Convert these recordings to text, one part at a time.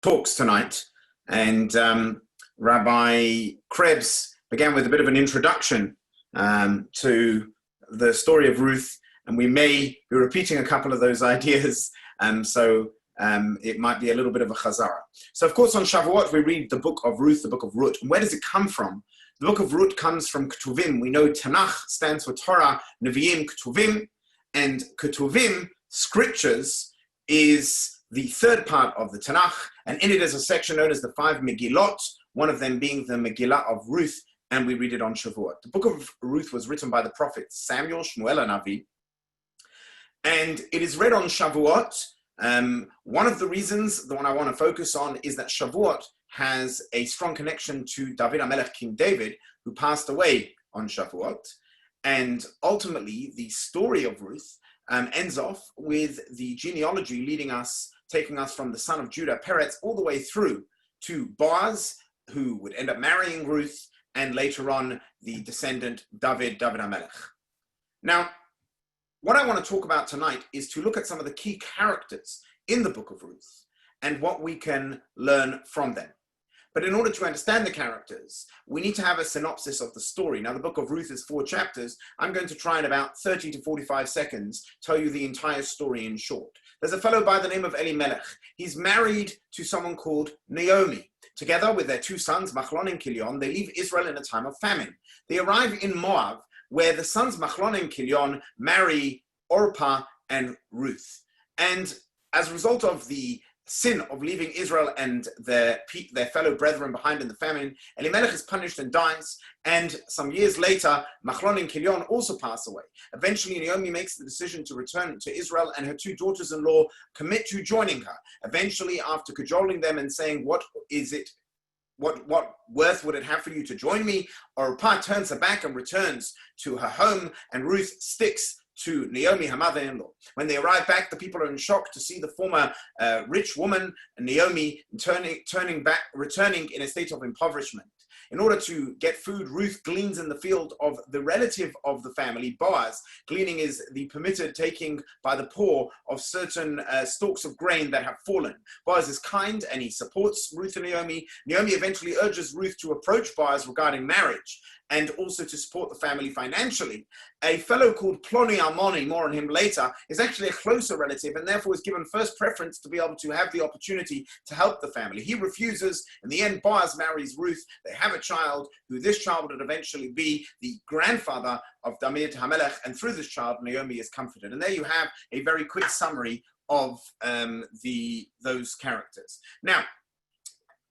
talks tonight, and Rabbi Krebs began with a bit of an introduction to the story of Ruth, and we may be repeating a couple of those ideas, so it might be a little bit of a chazara. So, of course, on Shavuot, we read the book of Ruth, the book of Ruth. And where does it come from? The book of Ruth comes from Ketuvim. We know Tanakh stands for Torah, Nevi'im, Ketuvim, and Ketuvim, scriptures, is the third part of the Tanakh, and in it is a section known as the 5 Megillot, one of them being the Megillah of Ruth, and we read it on Shavuot. The book of Ruth was written by the prophets Samuel, Shmuel, and Navi, and it is read on Shavuot. One of the reasons, the one I want to focus on, is that Shavuot has a strong connection to David HaMelech, King David, who passed away on Shavuot, and ultimately the story of Ruth ends off with the genealogy taking us from the son of Judah, Peretz, all the way through to Boaz, who would end up marrying Ruth, and later on the descendant David HaMelech. Now, what I want to talk about tonight is to look at some of the key characters in the book of Ruth and what we can learn from them. But in order to understand the characters, we need to have a synopsis of the story. Now, the book of Ruth is 4 chapters. I'm going to try in about 30 to 45 seconds tell you the entire story in short. There's a fellow by the name of Elimelech. He's married to someone called Naomi. Together with their 2 sons, Machlon and Kilion, they leave Israel in a time of famine. They arrive in Moab, where the sons Machlon and Kilion marry Orpah and Ruth. And as a result of the sin of leaving Israel and their fellow brethren behind in the famine, Elimelech is punished and dies, and some years later, Machlon and Kilion also pass away. Eventually, Naomi makes the decision to return to Israel, and her 2 daughters-in-law commit to joining her. Eventually, after cajoling them and saying, what worth would it have for you to join me? Orpah turns her back and returns to her home, and Ruth sticks to Naomi, her mother-in-law. When they arrive back, the people are in shock to see the former rich woman, Naomi, returning in a state of impoverishment. In order to get food, Ruth gleans in the field of the relative of the family, Boaz. Gleaning is the permitted taking by the poor of certain stalks of grain that have fallen. Boaz is kind and he supports Ruth and Naomi. Naomi eventually urges Ruth to approach Boaz regarding marriage and also to support the family financially. A fellow called Ploni Almoni, more on him later, is actually a closer relative and therefore is given first preference to be able to have the opportunity to help the family. He refuses. In the end, Boaz marries Ruth. They have a child, who this child would eventually be the grandfather of David HaMelech, and through this child, Naomi is comforted. And there you have a very quick summary of those characters. Now,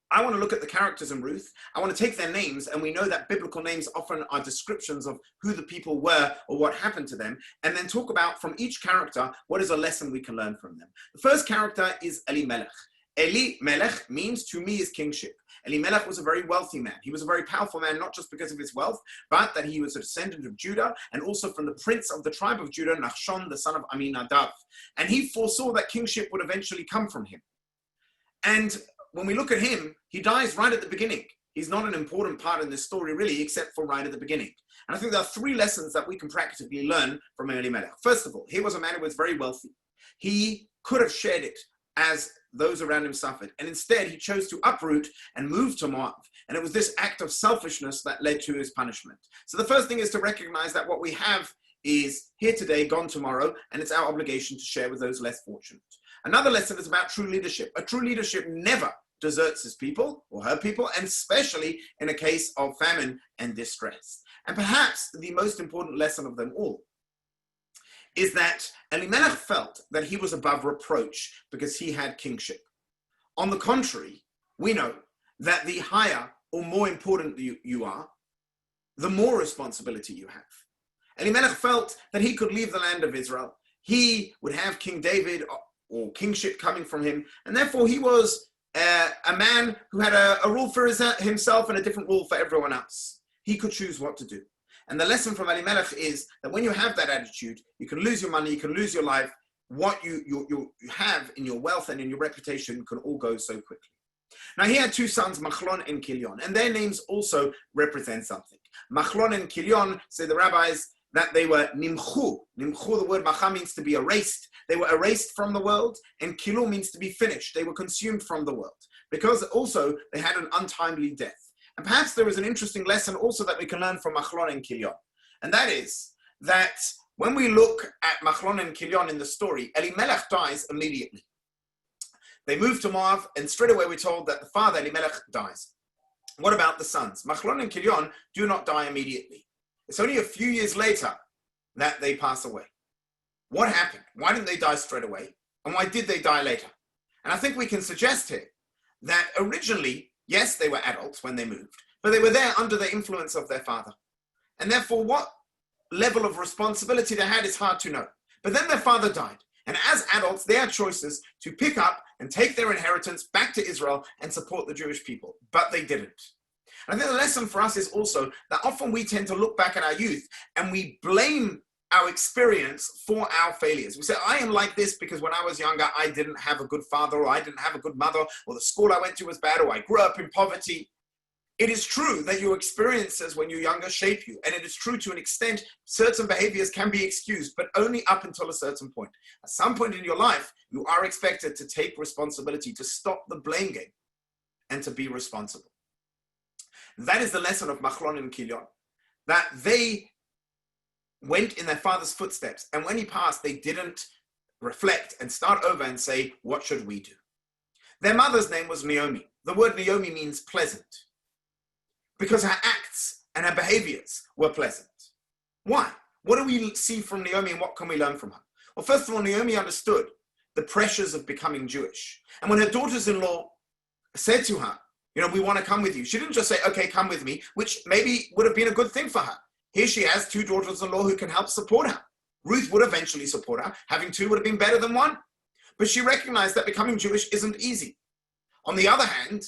I want to look at the characters in Ruth. I want to take their names, and we know that biblical names often are descriptions of who the people were or what happened to them, and then talk about from each character what is a lesson we can learn from them. The first character is Elimelech. Elimelech means to me is kingship. Elimelech was a very wealthy man. He was a very powerful man, not just because of his wealth, but that he was a descendant of Judah, and also from the prince of the tribe of Judah, Nachshon, the son of Aminadav. And he foresaw that kingship would eventually come from him. And when we look at him, he dies right at the beginning. He's not an important part in this story, really, except for right at the beginning. And I think there are 3 lessons that we can practically learn from Elimelech. First of all, he was a man who was very wealthy. He could have shared it as those around him suffered. And instead, he chose to uproot and move to Moab. And it was this act of selfishness that led to his punishment. So the first thing is to recognize that what we have is here today, gone tomorrow, and it's our obligation to share with those less fortunate. Another lesson is about true leadership. A true leadership never deserts his people or her people, and especially in a case of famine and distress. And perhaps the most important lesson of them all is that Elimelech felt that he was above reproach because he had kingship. On the contrary, we know that the higher or more important you are, the more responsibility you have. Elimelech felt that he could leave the land of Israel. He would have King David or kingship coming from him, and therefore he was a man who had a rule for himself and a different rule for everyone else. He could choose what to do. And the lesson from Elimelech is that when you have that attitude, you can lose your money, you can lose your life. What you have in your wealth and in your reputation can all go so quickly. Now, he had 2 sons, Machlon and Kilion, and their names also represent something. Machlon and Kilion, say the rabbis, that they were nimchu. Nimchu, the word macha means to be erased. They were erased from the world, and kilu means to be finished. They were consumed from the world. because also they had an untimely death. And perhaps there is an interesting lesson also that we can learn from Machlon and Kilion. And that is that when we look at Machlon and Kilion in the story, Elimelech dies immediately. They move to Moab, and straight away we're told that the father, Elimelech, dies. What about the sons? Machlon and Kilion do not die immediately. It's only a few years later that they pass away. What happened? Why didn't they die straight away? And why did they die later? And I think we can suggest here that originally, yes, they were adults when they moved, but they were there under the influence of their father. And therefore, what level of responsibility they had is hard to know. But then their father died. And as adults, they had choices to pick up and take their inheritance back to Israel and support the Jewish people. But they didn't. And I think the lesson for us is also that often we tend to look back at our youth and we blame our experience for our failures. We say, I am like this because when I was younger, I didn't have a good father, or I didn't have a good mother, or the school I went to was bad, or I grew up in poverty. It is true that your experiences when you're younger shape you. And it is true to an extent, certain behaviors can be excused, but only up until a certain point. At some point in your life, you are expected to take responsibility, to stop the blame game, and to be responsible. That is the lesson of Machlon and Kilion, that they went in their father's footsteps. And when he passed, they didn't reflect and start over and say, what should we do? Their mother's name was Naomi. The word Naomi means pleasant, because her acts and her behaviors were pleasant. Why? What do we see from Naomi and what can we learn from her? Well, first of all, Naomi understood the pressures of becoming Jewish. And when her daughters-in-law said to her, we want to come with you, she didn't just say, okay, come with me, which maybe would have been a good thing for her. Here she has two daughters-in-law who can help support her. Ruth would eventually support her. Having two would have been better than one. But she recognized that becoming Jewish isn't easy. On the other hand,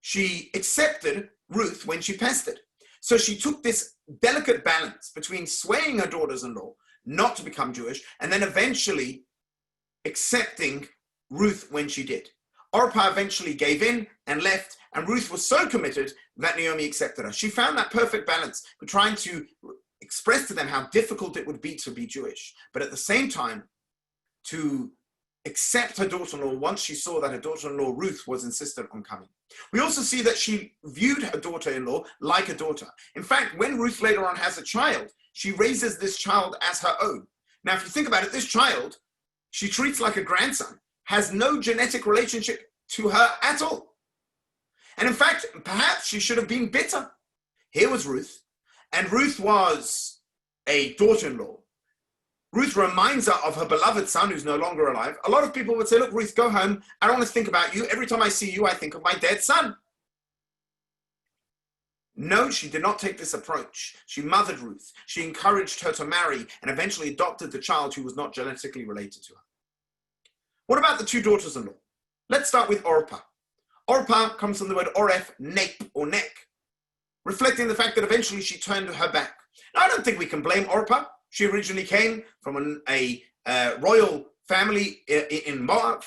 she accepted Ruth when she pestered. So she took this delicate balance between swaying her daughters-in-law not to become Jewish and then eventually accepting Ruth when she did. Orpah eventually gave in and left, and Ruth was so committed that Naomi accepted her. She found that perfect balance with trying to express to them how difficult it would be to be Jewish, but at the same time to accept her daughter-in-law once she saw that her daughter-in-law Ruth was insistent on coming. We also see that she viewed her daughter-in-law like a daughter. In fact, when Ruth later on has a child, she raises this child as her own. Now, if you think about it, this child she treats like a grandson, has no genetic relationship to her at all. And in fact, perhaps she should have been bitter. Here was Ruth, and Ruth was a daughter-in-law. Ruth reminds her of her beloved son who's no longer alive. A lot of people would say, look, Ruth, go home. I don't want to think about you. Every time I see you, I think of my dead son. No, she did not take this approach. She mothered Ruth. She encouraged her to marry and eventually adopted the child who was not genetically related to her. What about the two daughters-in-law? Let's start with Orpah. Orpah comes from the word oref, nape or neck, reflecting the fact that eventually she turned her back. Now, I don't think we can blame Orpah. She originally came from a royal family in Moab.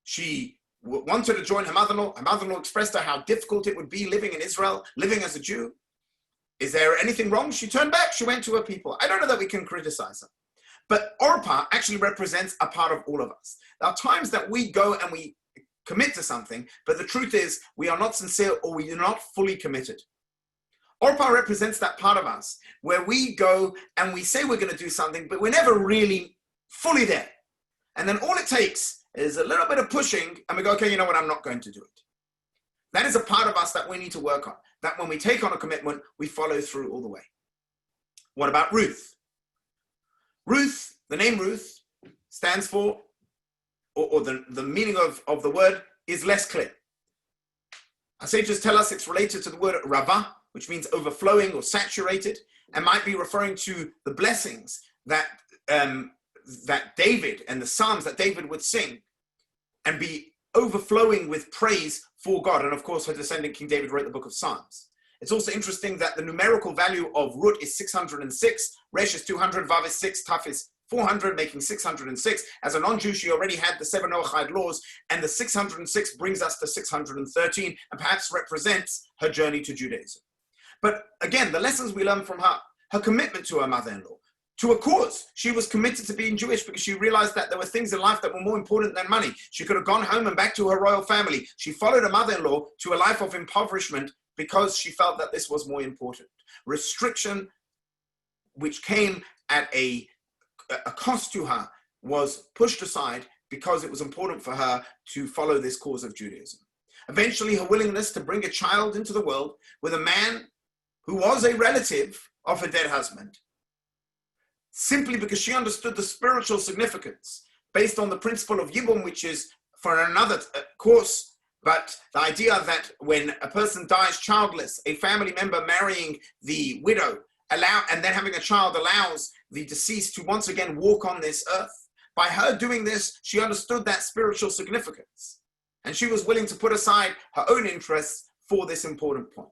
She wanted to join her mother-in-law. Her mother-in-law expressed to her how difficult it would be living in Israel, living as a Jew. Is there anything wrong? She turned back. She went to her people. I don't know that we can criticize her. But Orpah actually represents a part of all of us. There are times that we go and we commit to something, but the truth is we are not sincere or we are not fully committed. Orpah represents that part of us where we go and we say we're going to do something, but we're never really fully there. And then all it takes is a little bit of pushing and we go, okay, you know what, I'm not going to do it. That is a part of us that we need to work on. That when we take on a commitment, we follow through all the way. What about Ruth? Ruth, the name Ruth stands for, or the meaning of the word is less clear. Our sages tell us it's related to the word rava, which means overflowing or saturated, and might be referring to the blessings that David and the Psalms that David would sing and be overflowing with praise for God. And of course, her descendant King David wrote the book of Psalms. It's also interesting that the numerical value of Rut is 606, Resh is 200, Vav is 6, Taf is 400, making 606. As a non-Jew, she already had the 7 Noachide laws, and the 606 brings us to 613, and perhaps represents her journey to Judaism. But again, the lessons we learn from her commitment to her mother-in-law, to a cause. She was committed to being Jewish because she realized that there were things in life that were more important than money. She could have gone home and back to her royal family. She followed her mother-in-law to a life of impoverishment because she felt that this was more important. Restriction, which came at a cost to her, was pushed aside because it was important for her to follow this cause of Judaism. Eventually, her willingness to bring a child into the world with a man who was a relative of her dead husband, simply because she understood the spiritual significance based on the principle of Yibum, which is for another course, but the idea that when a person dies childless, a family member marrying the widow and then having a child allows the deceased to once again walk on this earth. By her doing this, she understood that spiritual significance, and she was willing to put aside her own interests for this important point.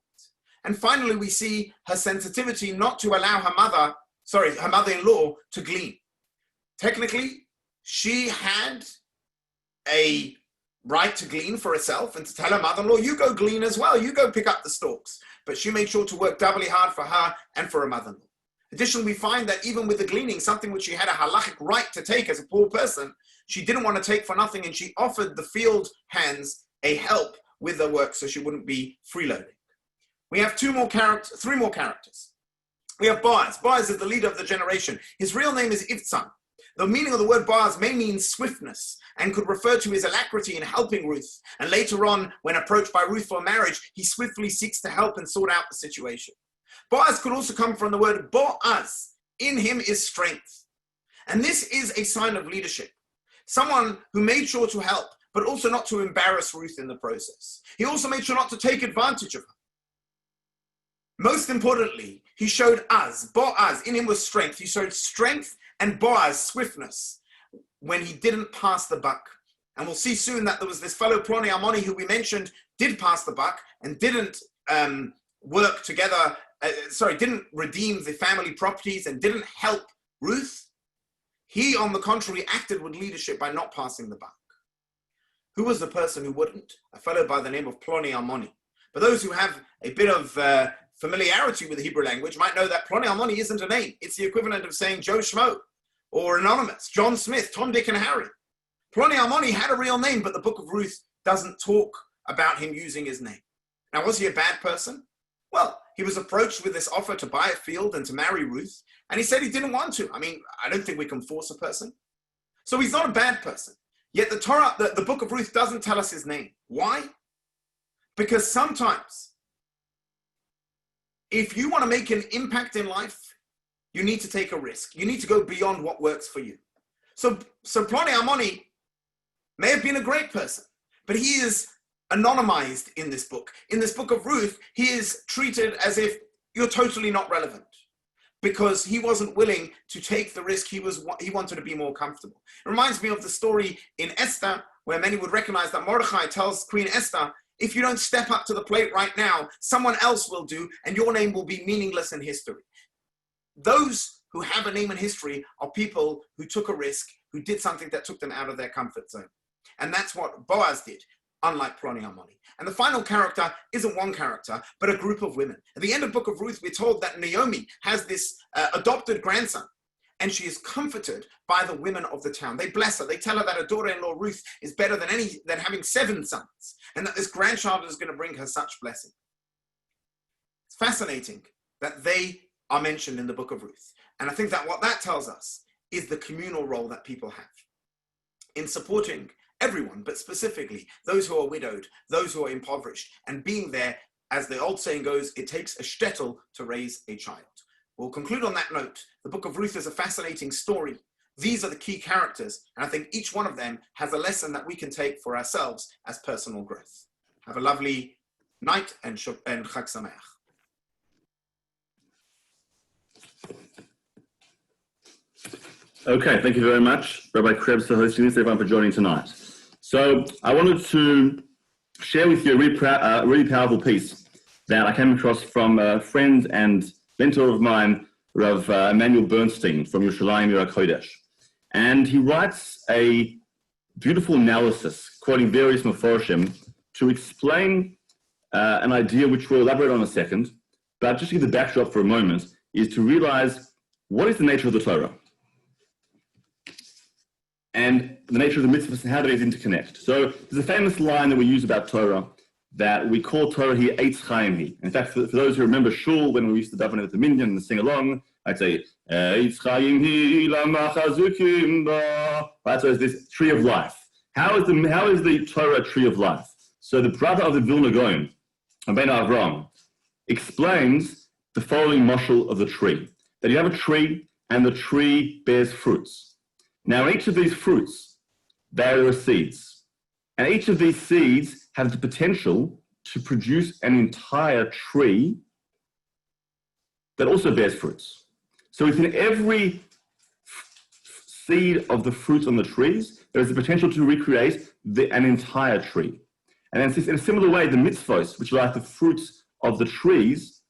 And finally, we see her sensitivity not to allow her mother-in-law to glean. Technically, she had a right to glean for herself and to tell her mother-in-law, you go glean as well, you go pick up the stalks. But she made sure to work doubly hard for her and for her mother-in-law. Additionally, we find that even with the gleaning, something which she had a halachic right to take as a poor person, she didn't want to take for nothing, and she offered the field hands a help with their work so she wouldn't be freeloading. We have three more characters. We have Boaz. Boaz is the leader of the generation. His real name is Ivtzan. The meaning of the word Boaz may mean swiftness and could refer to his alacrity in helping Ruth. And later on, when approached by Ruth for marriage, he swiftly seeks to help and sort out the situation. Boaz could also come from the word Boaz. In him is strength. And this is a sign of leadership. Someone who made sure to help, but also not to embarrass Ruth in the process. He also made sure not to take advantage of her. Most importantly, he showed Boaz, in him was strength. He showed strength and Boaz, swiftness, when he didn't pass the buck. And we'll see soon that there was this fellow Ploni Ammoni who we mentioned did pass the buck and didn't work together, didn't redeem the family properties and didn't help Ruth. He, on the contrary, acted with leadership by not passing the buck. Who was the person who wouldn't? A fellow by the name of Ploni Ammoni. But those who have a bit of familiarity with the Hebrew language might know that Ploni Ammoni isn't a name. It's the equivalent of saying Joe Schmo or Anonymous, John Smith, Tom, Dick, and Harry. Ploni Ammoni had a real name, but the book of Ruth doesn't talk about him using his name. Now, was he a bad person? Well, he was approached with this offer to buy a field and to marry Ruth, and he said he didn't want to. I mean, I don't think we can force a person. So he's not a bad person. Yet the Torah, the book of Ruth doesn't tell us his name. Why? Because sometimes, if you want to make an impact in life, you need to take a risk. You need to go beyond what works for you. So Ploni Ammoni may have been a great person, but he is anonymized in this book. In this book of Ruth, he is treated as if you're totally not relevant because he wasn't willing to take the risk. He wanted to be more comfortable. It reminds me of the story in Esther, where many would recognize that Mordechai tells Queen Esther, if you don't step up to the plate right now, someone else will do, and your name will be meaningless in history. Those who have a name in history are people who took a risk, who did something that took them out of their comfort zone. And that's what Boaz did, unlike Ploni Ammoni. And the final character isn't one character, but a group of women. At the end of the book of Ruth, we're told that Naomi has this adopted grandson, and she is comforted by the women of the town. They bless her. They tell her that her daughter-in-law Ruth is better than having 7 sons, and that this grandchild is going to bring her such blessing. It's fascinating that they are mentioned in the book of Ruth. And I think that what that tells us is the communal role that people have in supporting everyone, but specifically those who are widowed, those who are impoverished, and being there, as the old saying goes, it takes a shtetl to raise a child. We'll conclude on that note. The book of Ruth is a fascinating story. These are the key characters, and I think each one of them has a lesson that we can take for ourselves as personal growth. Have a lovely night and Chag Sameach. Okay, thank you very much, Rabbi Krebs, for hosting this, everyone for joining tonight. So I wanted to share with you a really powerful piece that I came across from a friend and mentor of mine, Rav Emmanuel Bernstein from Yerushalayim Yer HaKodesh. And he writes a beautiful analysis, quoting various Meforshim, to explain an idea which we'll elaborate on in a second, but just to give the backdrop for a moment, is to realize what is the nature of the Torah? And the nature of the mitzvahs and how do these interconnect? So there's a famous line that we use about Torah that we call Torah here Eitz Chaim Hi. In fact, for those who remember Shul, when we used to daven at the minyan and sing along, I'd say, Eitz Chaim Hi lama chazukim ba. Right, so it's this tree of life. How is the Torah a tree of life? So the brother of the Vilna Gaon, Rabbeinu Aron, explains the following mashal of the tree. That you have a tree and the tree bears fruits. Now each of these fruits, there are seeds. And each of these seeds have the potential to produce an entire tree that also bears fruits. So within every seed of the fruits on the trees, there is the potential to recreate an entire tree. And then in a similar way, the mitzvos, which are like the fruits of the trees,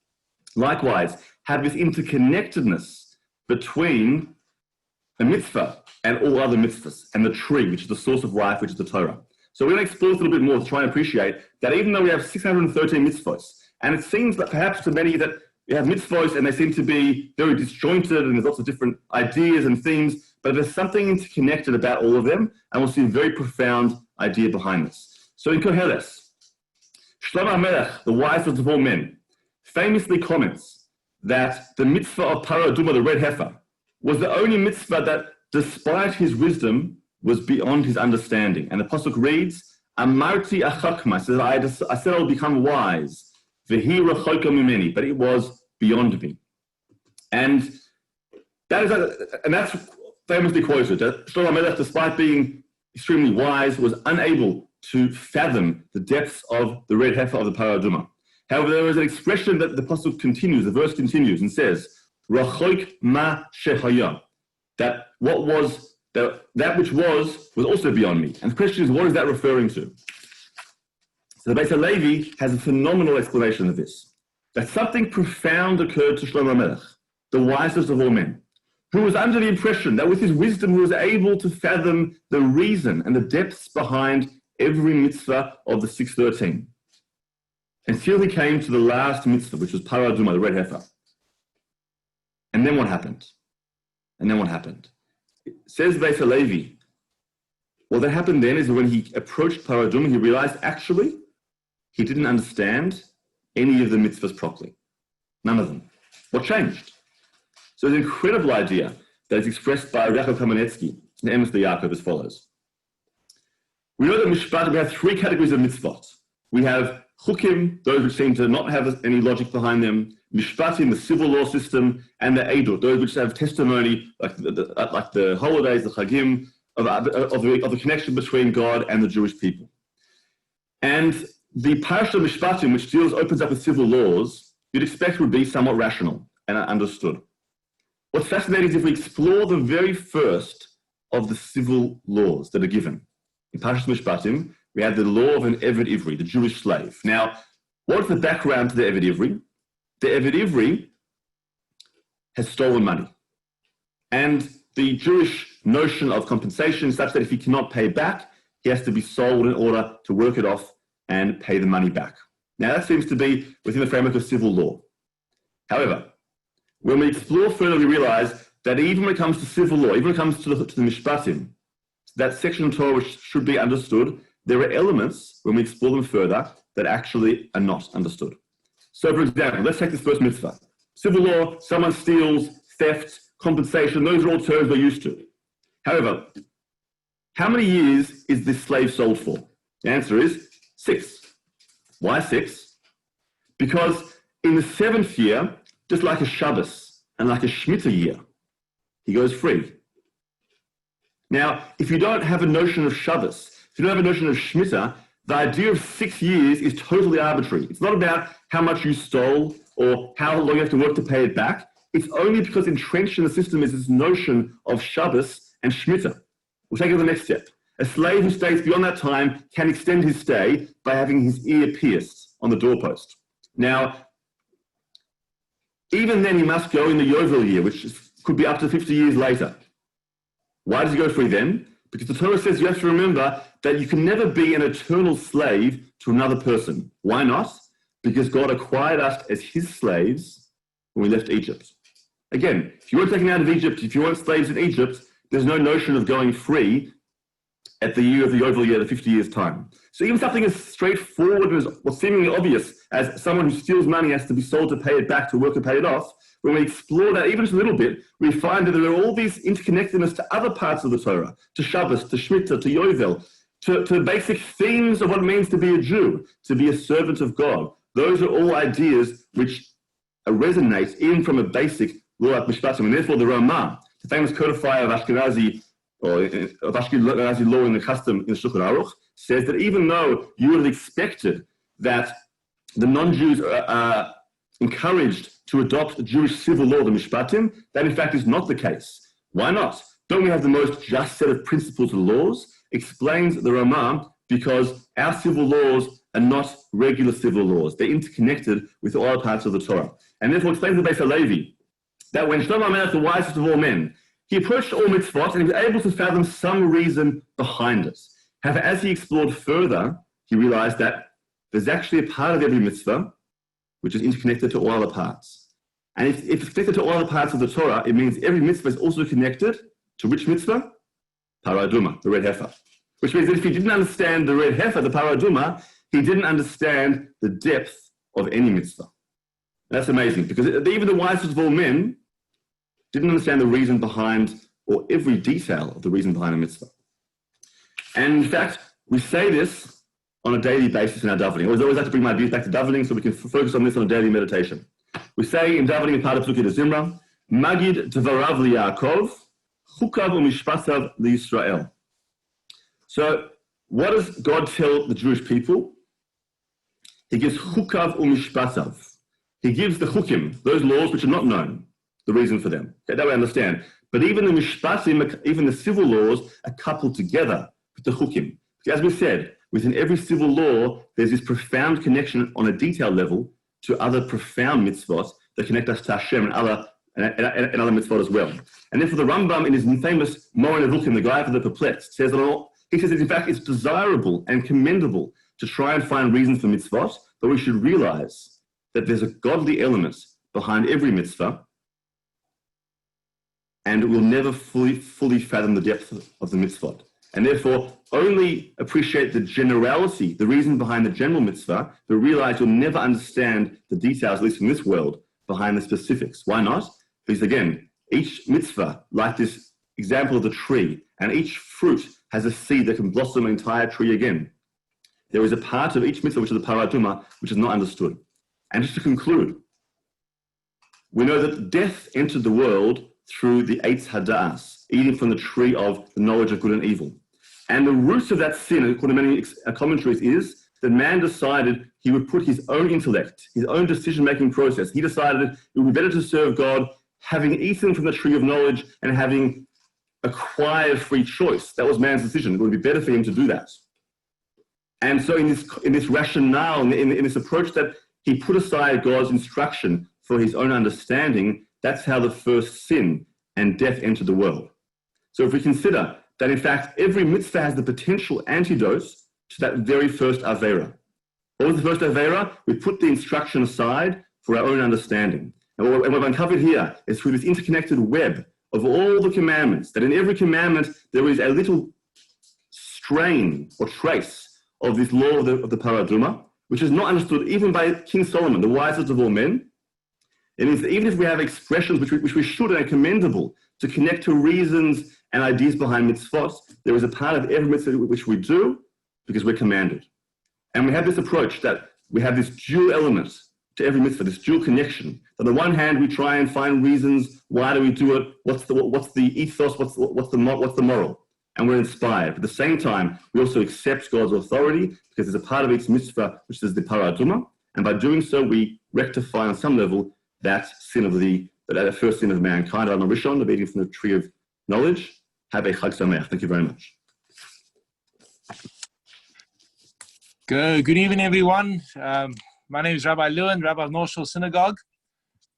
likewise have this interconnectedness between the mitzvah and all other mitzvahs, and the tree, which is the source of life, which is the Torah. So we're going to explore this a little bit more to try and appreciate that even though we have 613 mitzvos, and it seems that perhaps to many that we have mitzvos and they seem to be very disjointed and there's lots of different ideas and themes, but there's something interconnected about all of them, and we'll see a very profound idea behind this. So in Koheles, Shlomo HaMelech, the wisest of all men, famously comments that the mitzvah of Parah Adumah, the red heifer, was the only mitzvah that, despite his wisdom, was beyond his understanding. And the pasuk reads, Amarti achakma, says, I said I'll become wise, v'hi rachoka mimeni, but it was beyond me. And that's famously quoted, that Shlomo HaMelech, despite being extremely wise, was unable to fathom the depths of the red heifer of the Parah Adumah. However, there is an expression that the pasuk continues, the verse continues and says, Rachoik ma shehaya, that which was also beyond me. And the question is, what is that referring to? So the Beis HaLevi has a phenomenal explanation of this, that something profound occurred to Shlomo HaMelech, the wisest of all men, who was under the impression that with his wisdom he was able to fathom the reason and the depths behind every mitzvah of the 613. Until he came to the last mitzvah, which was Parah Adumah, the red heifer. And then what happened? It says Beis HaLevi, what that happened then is when he approached Parah Adumah, he realized actually he didn't understand any of the mitzvahs properly. None of them. What changed? So it's an incredible idea that is expressed by Yaakov Kamenetsky in Emes Yaakov as follows. We know that mishpat, we have three categories of mitzvot. We have chukim, those which seem to not have any logic behind them, mishpatim, the civil law system, and the edut, those which have testimony, like the holidays, the chagim, of the connection between God and the Jewish people. And the parasha mishpatim, which opens up with civil laws, you'd expect would be somewhat rational and understood. What's fascinating is if we explore the very first of the civil laws that are given. In Parashat Mishpatim, we have the law of an Eved Ivri, the Jewish slave. Now, what's the background to the Eved Ivri? The Eved Ivri has stolen money. And the Jewish notion of compensation is such that if he cannot pay back, he has to be sold in order to work it off and pay the money back. Now, that seems to be within the framework of civil law. However, when we explore further, we realize that even when it comes to civil law, even when it comes to the Mishpatim, that section of Torah which should be understood, there are elements, when we explore them further, that actually are not understood. So, for example, let's take this first mitzvah. Civil law, someone steals, theft, compensation, those are all terms we're used to. However, how many years is this slave sold for? The answer is 6. Why 6? Because in the 7th year, just like a Shabbos and like a Shemitah year, he goes free. Now, if you don't have a notion of Shabbos, if you don't have a notion of Shemitah, the idea of 6 years is totally arbitrary. It's not about how much you stole or how long you have to work to pay it back. It's only because entrenched in the system is this notion of Shabbos and Shemitah. We'll take it to the next step. A slave who stays beyond that time can extend his stay by having his ear pierced on the doorpost. Now, even then he must go in the Yovel year, which could be up to 50 years later. Why does he go free then? Because the Torah says you have to remember that you can never be an eternal slave to another person. Why not? Because God acquired us as his slaves when we left Egypt. Again, if you weren't taken out of Egypt, if you weren't slaves in Egypt, there's no notion of going free at the year of the Yovel year, the 50 years' time. So even something as straightforward and as what's seemingly obvious as someone who steals money has to be sold to pay it back to work to pay it off, when we explore that even just a little bit, we find that there are all these interconnectedness to other parts of the Torah, to Shabbos, to Shemitah, to Yovel, to basic themes of what it means to be a Jew, to be a servant of God. Those are all ideas which resonate even from a basic law of Mishpatim, and therefore the Ramah, the famous codifier of Ashkenazi law in the custom in the Shulchan Aruch, says that even though you would have expected that the non-Jews are encouraged to adopt Jewish civil law, the Mishpatim, that in fact is not the case. Why not? Don't we have the most just set of principles and laws? Explains the Ramah, because our civil laws are not regular civil laws. They're interconnected with all parts of the Torah. And therefore explains the Beis HaLevi that when Shlomo HaMelech, the wisest of all men, he approached all mitzvot and he was able to fathom some reason behind it. However, as he explored further, he realized that there's actually a part of every mitzvah which is interconnected to all other parts. And if it's connected to all other parts of the Torah, it means every mitzvah is also connected to which mitzvah? Paraduma, the red heifer. Which means that if he didn't understand the red heifer, the paraduma, he didn't understand the depth of any mitzvah. And that's amazing, because even the wisest of all men didn't understand the reason behind, or every detail of the reason behind a mitzvah. And in fact, we say this on a daily basis in our davening. I always like to bring my views back to davening so we can focus on this on a daily meditation. We say in davening in part of Psukei de Zimra, Magid Dvarav liYaakov, Chukav u'Mishpatav liYisrael. So what does God tell the Jewish people? He gives Chukav u'Mishpatav. He gives the chukim, those laws which are not known, the reason for them. Okay, that we understand. But even the mishpatim, even the civil laws are coupled together with the chukim. As we said, within every civil law, there's this profound connection on a detail level to other profound mitzvot that connect us to Hashem and other mitzvot as well. And therefore the Rambam in his famous Moran Nevuchim, the guy for the perplexed, says that in fact it's desirable and commendable to try and find reasons for mitzvot, but we should realize that there's a godly element behind every mitzvah, and we'll never fully fathom the depth of the mitzvot. And therefore, only appreciate the generality, the reason behind the general mitzvah, but realize you'll never understand the details, at least in this world, behind the specifics. Why not? Because again, each mitzvah, like this example of the tree, and each fruit has a seed that can blossom an entire tree again. There is a part of each mitzvah, which is the paraduma, which is not understood. And just to conclude, we know that death entered the world through the Eitz Hadas, eating from the tree of the knowledge of good and evil. And the root of that sin, according to many commentaries, is that man decided he would put his own intellect, his own decision-making process. He decided it would be better to serve God having eaten from the tree of knowledge and having acquired free choice. That was man's decision. It would be better for him to do that. And so in this rationale, in this approach that he put aside God's instruction for his own understanding, that's how the first sin and death entered the world. So if we consider that in fact every mitzvah has the potential antidote to that very first Avera. What was the first Avera? We put the instruction aside for our own understanding. And what I've uncovered here is through this interconnected web of all the commandments, that in every commandment there is a little strain or trace of this law of the paraduma, which is not understood even by King Solomon, the wisest of all men. It means that even if we have expressions which we should and are commendable to connect to reasons and ideas behind mitzvot, there is a part of every mitzvah which we do because we're commanded. And we have this approach that we have this dual element to every mitzvah, this dual connection. On the one hand, we try and find reasons, why do we do it, what's the ethos, what's the moral, and we're inspired. But at the same time, we also accept God's authority because there's a part of each mitzvah which is the paraduma, and by doing so, we rectify on some level that sin of that first sin of mankind, Aron Rishon, of eating from the tree of knowledge. Have a Chag Sameach. Thank you very much. Good evening, everyone. My name is Rabbi Reuven, Rabbi of North Shore Synagogue,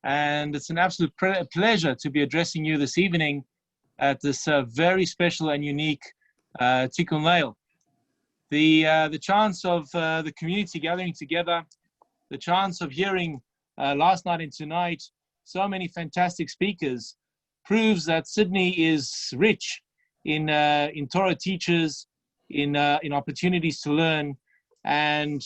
and it's an absolute pleasure to be addressing you this evening at this very special and unique Tikkun Leil. The chance of the community gathering together, the chance of hearing last night and tonight so many fantastic speakers proves that Sydney is rich in Torah teachers, in opportunities to learn. And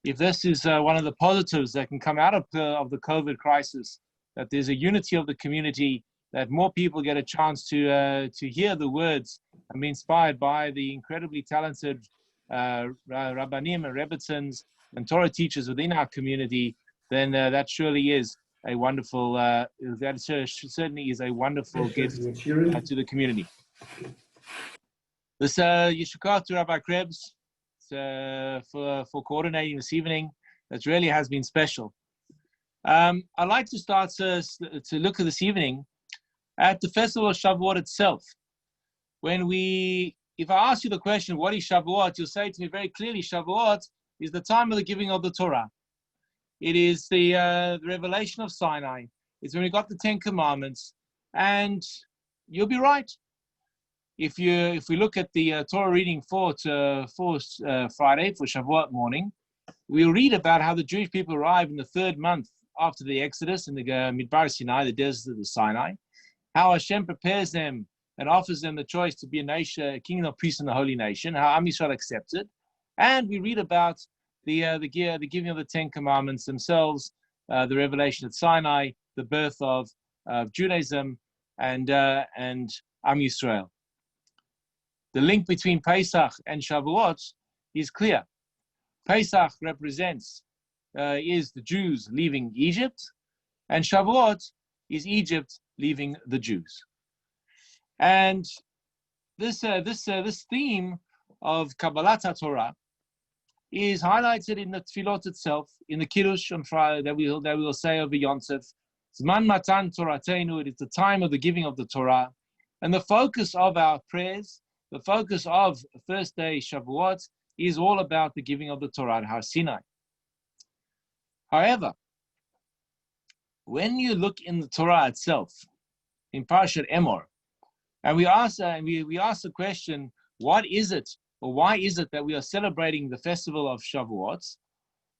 if this is one of the positives that can come out of the COVID crisis, that there's a unity of the community, that more people get a chance to hear the words and be inspired by the incredibly talented Rabbanim and Rebbitzins and Torah teachers within our community, then that surely is a wonderful, certainly is a wonderful gift to the community. This Yeshukah to Rabbi Krebs for coordinating this evening. That really has been special. I'd like to start to look at this evening at the festival of Shavuot itself. If I ask you the question, what is Shavuot? You'll say to me very clearly, Shavuot is the time of the giving of the Torah. It is the revelation of Sinai. It's when we got the 10 Commandments, and you'll be right. If we look at the Torah reading for Friday, for Shavuot morning, we'll read about how the Jewish people arrived in the 3rd month after the Exodus in the Midbar Sinai, the desert of the Sinai, how Hashem prepares them and offers them the choice to be a nation, a kingdom of priests and a holy nation, how Am Yisrael accepted. And we read about the giving of the 10 Commandments themselves, the revelation at Sinai, the birth of Judaism, and Am Yisrael. The link between Pesach and Shavuot is clear. Pesach represents is the Jews leaving Egypt, and Shavuot is Egypt leaving the Jews. And this theme of Kabbalat HaTorah is highlighted in the Tefillot itself, in the Kiddush on Friday that we will say over Yontif. Zman Matan Toratenu, it is the time of the giving of the Torah, and the focus of our prayers, the focus of the first day Shavuot, is all about the giving of the Torah at Har Sinai. However, when you look in the Torah itself, in Parashat Emor, and we ask the question, what is it, or why is it that we are celebrating the festival of Shavuot?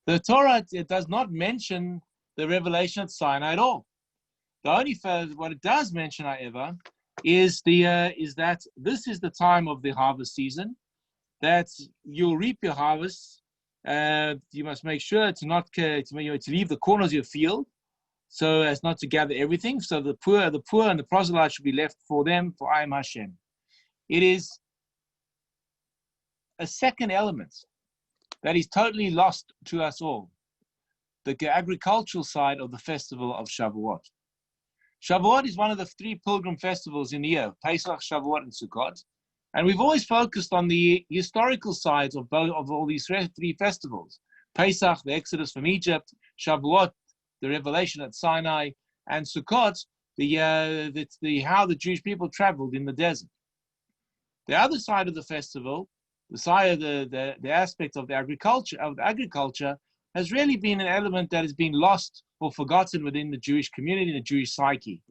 The Torah, it does not mention the revelation at Sinai at all. The only what it does mention, however, is that this is the time of the harvest season, that you'll reap your harvest. You must make sure to leave the corners of your field, so as not to gather everything. So the poor and the proselytes should be left for them, for I am Hashem. It is a second element that is totally lost to us all, the agricultural side of the festival of Shavuot. Shavuot is one of the 3 pilgrim festivals in the year, Pesach, Shavuot, and Sukkot. And we've always focused on the historical sides of all these 3 festivals. Pesach, the Exodus from Egypt; Shavuot, the revelation at Sinai; and Sukkot, how the Jewish people traveled in the desert. The other side of the festival, the side of the aspect of the agriculture, has really been an element that has been lost or forgotten within the Jewish community, the Jewish psyche.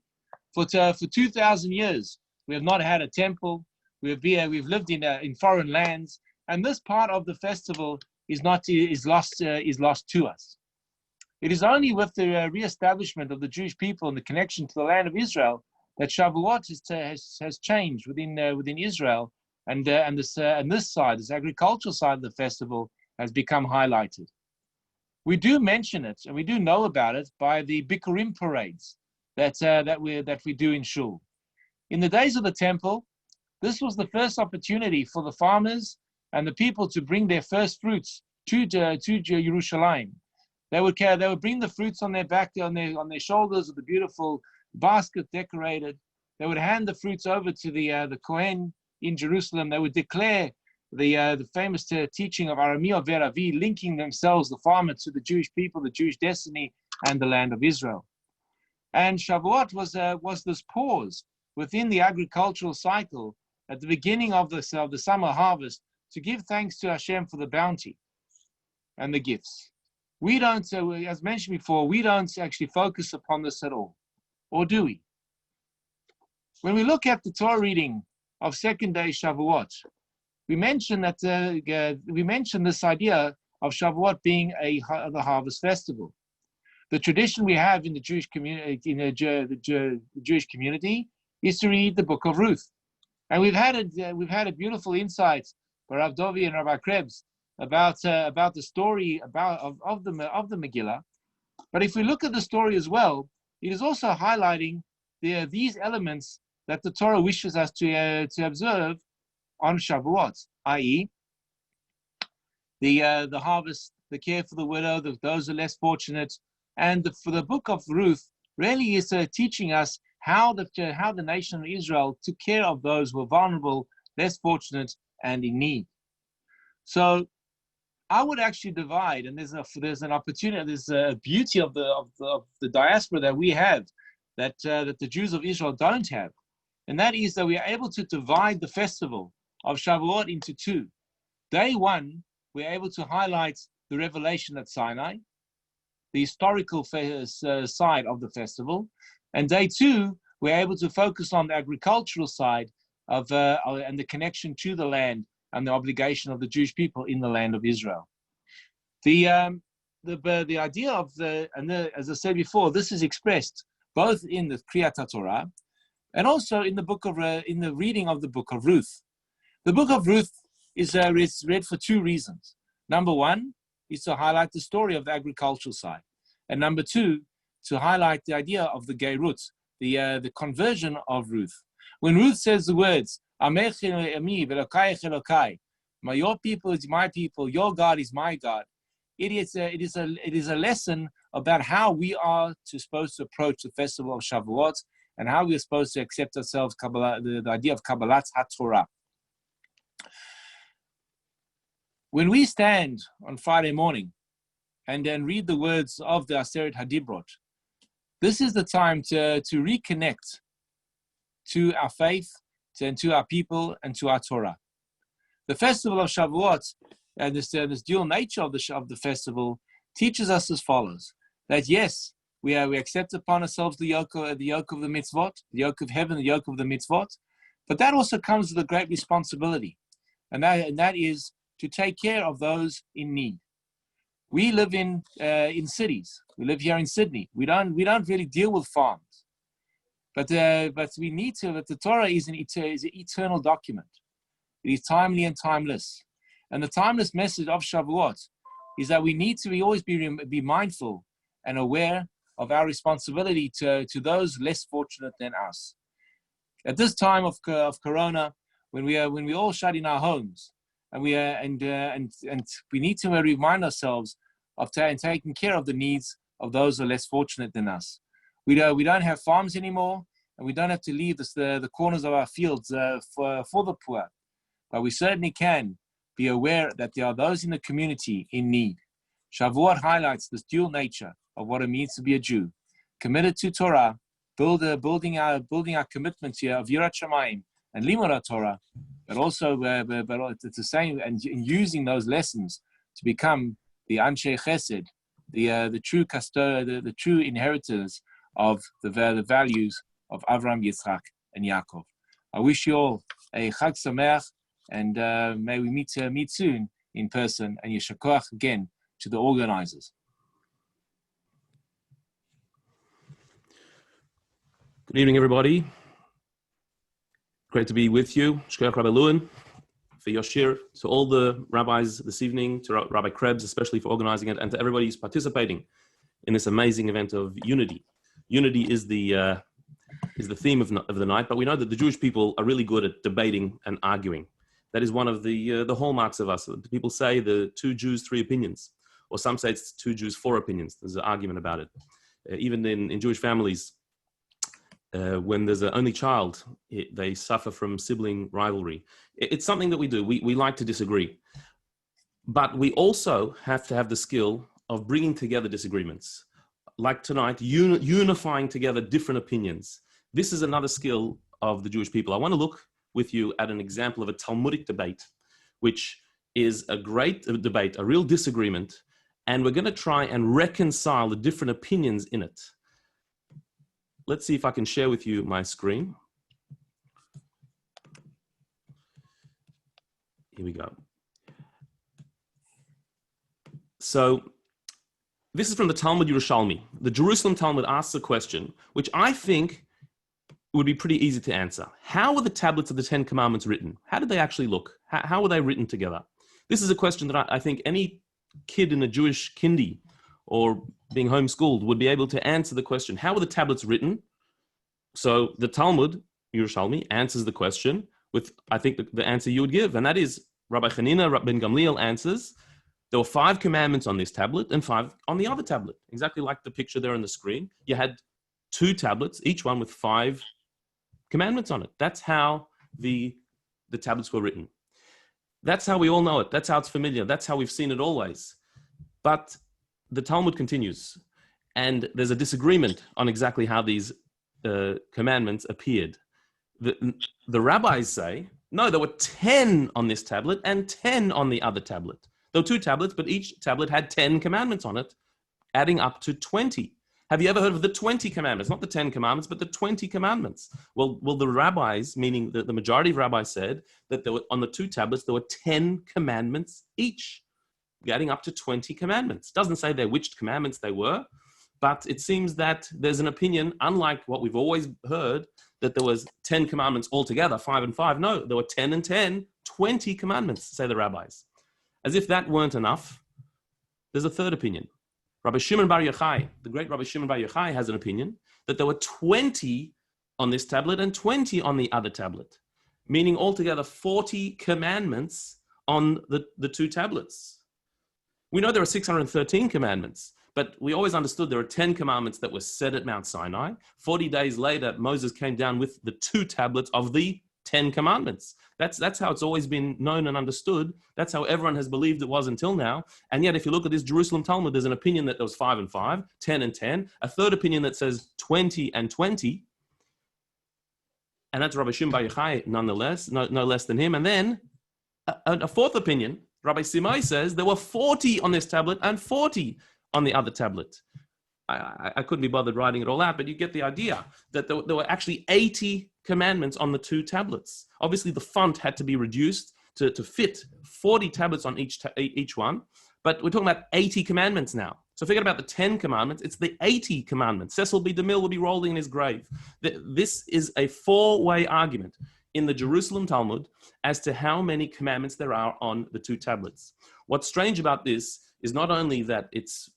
For 2,000 years, we have not had a temple. We've lived in foreign lands, and this part of the festival is lost to us. It is only with the re-establishment of the Jewish people and the connection to the land of Israel that Shavuot has changed within Israel, and this side, this agricultural side of the festival, has become highlighted. We do mention it and we do know about it by the Bikurim parades that we do in Shul. In the days of the temple, this was the first opportunity for the farmers and the people to bring their first fruits to Yerushalayim. They would bring the fruits on their back, on their shoulders, with a beautiful basket decorated. They would hand the fruits over to the Kohen in Jerusalem. They would declare the famous teaching of Aramio Veravi, linking themselves, the farmer, to the Jewish people, the Jewish destiny, and the land of Israel. And Shavuot was this pause within the agricultural cycle at the beginning of the summer harvest to give thanks to Hashem for the bounty and the gifts. We don't, as mentioned before, we don't actually focus upon this at all, or do we? When we look at the Torah reading of second day Shavuot, we mention this idea of Shavuot being the harvest festival. the tradition we have in the Jewish community, in the Jewish community, is to read the book of Ruth. And we've had a beautiful insight by Rav Dovy and Rabbi Krebs about the story of the Megillah. But if we look at the story as well, it is also highlighting these elements that the Torah wishes us to observe on Shavuot, i.e., the harvest, the care for the widow, those who are less fortunate, and for the book of Ruth really is teaching us how the nation of Israel took care of those who were vulnerable, less fortunate, and in need. So I would actually divide, and there's an opportunity, there's a beauty of the diaspora that we have that the Jews of Israel don't have, and that is that we are able to divide the festival of Shavuot into two. Day one, we're able to highlight the revelation at Sinai, the historical side of the festival, and day two, we're able to focus on the agricultural side and the connection to the land and the obligation of the Jewish people in the land of Israel. The idea of as I said before, this is expressed both in the Kriyat Torah and also in the reading of the book of Ruth. The book of Ruth is read for two reasons. Number one is to highlight the story of the agricultural side, and number two, to highlight the idea of the Geirut, the conversion of Ruth. When Ruth says the words, your people is my people, your God is my God, it is a lesson about how we are supposed to approach the festival of Shavuot and how we are supposed to accept ourselves the idea of Kabbalat HaTorah. When we stand on Friday morning and then read the words of the Aseret HaDibrot, this is the time to reconnect to our faith, and to our people, and to our Torah. The festival of Shavuot and this dual nature of the festival teaches us as follows: that yes, we accept upon ourselves the yoke of the mitzvot, the yoke of heaven, the yoke of the mitzvot, but that also comes with a great responsibility, and that is to take care of those in need. We live in cities. We live here in Sydney. We don't really deal with farms, but we need to. But the Torah is an eternal document. It is timely and timeless, and the timeless message of Shavuot is that we need to always be mindful and aware of our responsibility to those less fortunate than us. At this time of Corona, when we all shut in our homes, and we need to remind ourselves of taking care of the needs of those who are less fortunate than us. We don't have farms anymore, and we don't have to leave the corners of our fields for the poor. But we certainly can be aware that there are those in the community in need. Shavuot highlights this dual nature of what it means to be a Jew, committed to Torah, building our commitment here of Yirat Shamayim and Limud Torah, but also it's the same, and using those lessons to become the Anshe Chesed, the true the true inheritors of the values of Avram, Yitzchak, and Yaakov. I wish you all a Chag Sameach, and may we meet soon in person, and Yeshar Koach again to the organizers. Good evening, everybody. Great to be with you. Shkoyach Rabbi Lewin for your shir, to all the rabbis this evening, to Rabbi Krebs especially for organizing it, and to everybody who's participating in this amazing event of unity. Unity is the theme of the night, but we know that the Jewish people are really good at debating and arguing. That is one of the hallmarks of us. People say the 2 Jews, 3 opinions, or some say it's 2 Jews, 4 opinions. There's an argument about it. Even in Jewish families, when there's an only child, they suffer from sibling rivalry. It's something that we do. We like to disagree. But we also have to have the skill of bringing together disagreements. Like tonight, unifying together different opinions. This is another skill of the Jewish people. I want to look with you at an example of a Talmudic debate, which is a great debate, a real disagreement, and we're going to try and reconcile the different opinions in it. Let's see if I can share with you my screen. Here we go. So this is from the Talmud Yerushalmi. The Jerusalem Talmud asks a question, which I think would be pretty easy to answer. How were the tablets of the Ten Commandments written? How did they actually look? How were they written together? This is a question that I think any kid in a Jewish kindy or being homeschooled would be able to answer the question. How were the tablets written? So the Talmud, Yerushalmi, answers the question with, I think, the answer you would give. And that is, Rabbi Chanina ben Gamliel answers, there were 5 commandments on this tablet and 5 on the other tablet. Exactly like the picture there on the screen. You had 2 tablets, each one with 5 commandments on it. That's how the tablets were written. That's how we all know it. That's how it's familiar. That's how we've seen it always. But the Talmud continues, and there's a disagreement on exactly how these commandments appeared. The rabbis say, no, there were 10 on this tablet and 10 on the other tablet. There were 2 tablets, but each tablet had 10 commandments on it, adding up to 20. Have you ever heard of the 20 commandments? Not the 10 commandments, but the 20 commandments. Well, the rabbis, meaning the majority of rabbis, said that there were, on the 2 tablets, there were 10 commandments each, adding up to 20 commandments. Doesn't say there which commandments they were, but it seems that there's an opinion, unlike what we've always heard, that there was 10 commandments altogether, 5 and 5. No, there were 10 and 10, 20 commandments, say the rabbis. As if that weren't enough, there's a third opinion. Rabbi Shimon Bar Yochai, the great Rabbi Shimon Bar Yochai, has an opinion that there were 20 on this tablet and 20 on the other tablet, meaning altogether 40 commandments on the 2 tablets. We know there are 613 commandments, but we always understood there are 10 commandments that were said at Mount Sinai. 40 days later, Moses came down with the 2 tablets of the 10 commandments. That's how it's always been known and understood. That's how everyone has believed it was until now. And yet, if you look at this Jerusalem Talmud, there's an opinion that there was 5 and 5, 10 and 10, a third opinion that says 20 and 20. And that's Rabbi Shimon Bar Yochai, nonetheless, no less than him. And then a fourth opinion, Rabbi Simai says there were 40 on this tablet and 40 on the other tablet. I couldn't be bothered writing it all out, but you get the idea that there were actually 80 commandments on the 2 tablets. Obviously, the font had to be reduced to fit 40 tablets on each one, but we're talking about 80 commandments now. So forget about the 10 commandments, it's the 80 commandments. Cecil B. DeMille will be rolling in his grave. This is a 4-way argument in the Jerusalem Talmud as to how many commandments there are on the 2 tablets. What's strange about this is not only that it's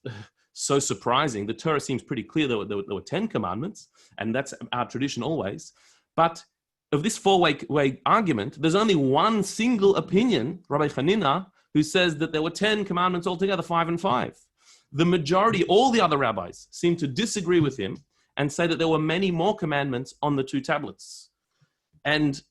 so surprising, the Torah seems pretty clear there were 10 commandments, and that's our tradition always, but of this 4-way argument, there's only one single opinion, Rabbi Chanina, who says that there were 10 commandments altogether, 5 and 5. The majority, all the other rabbis, seem to disagree with him and say that there were many more commandments on the 2 tablets. And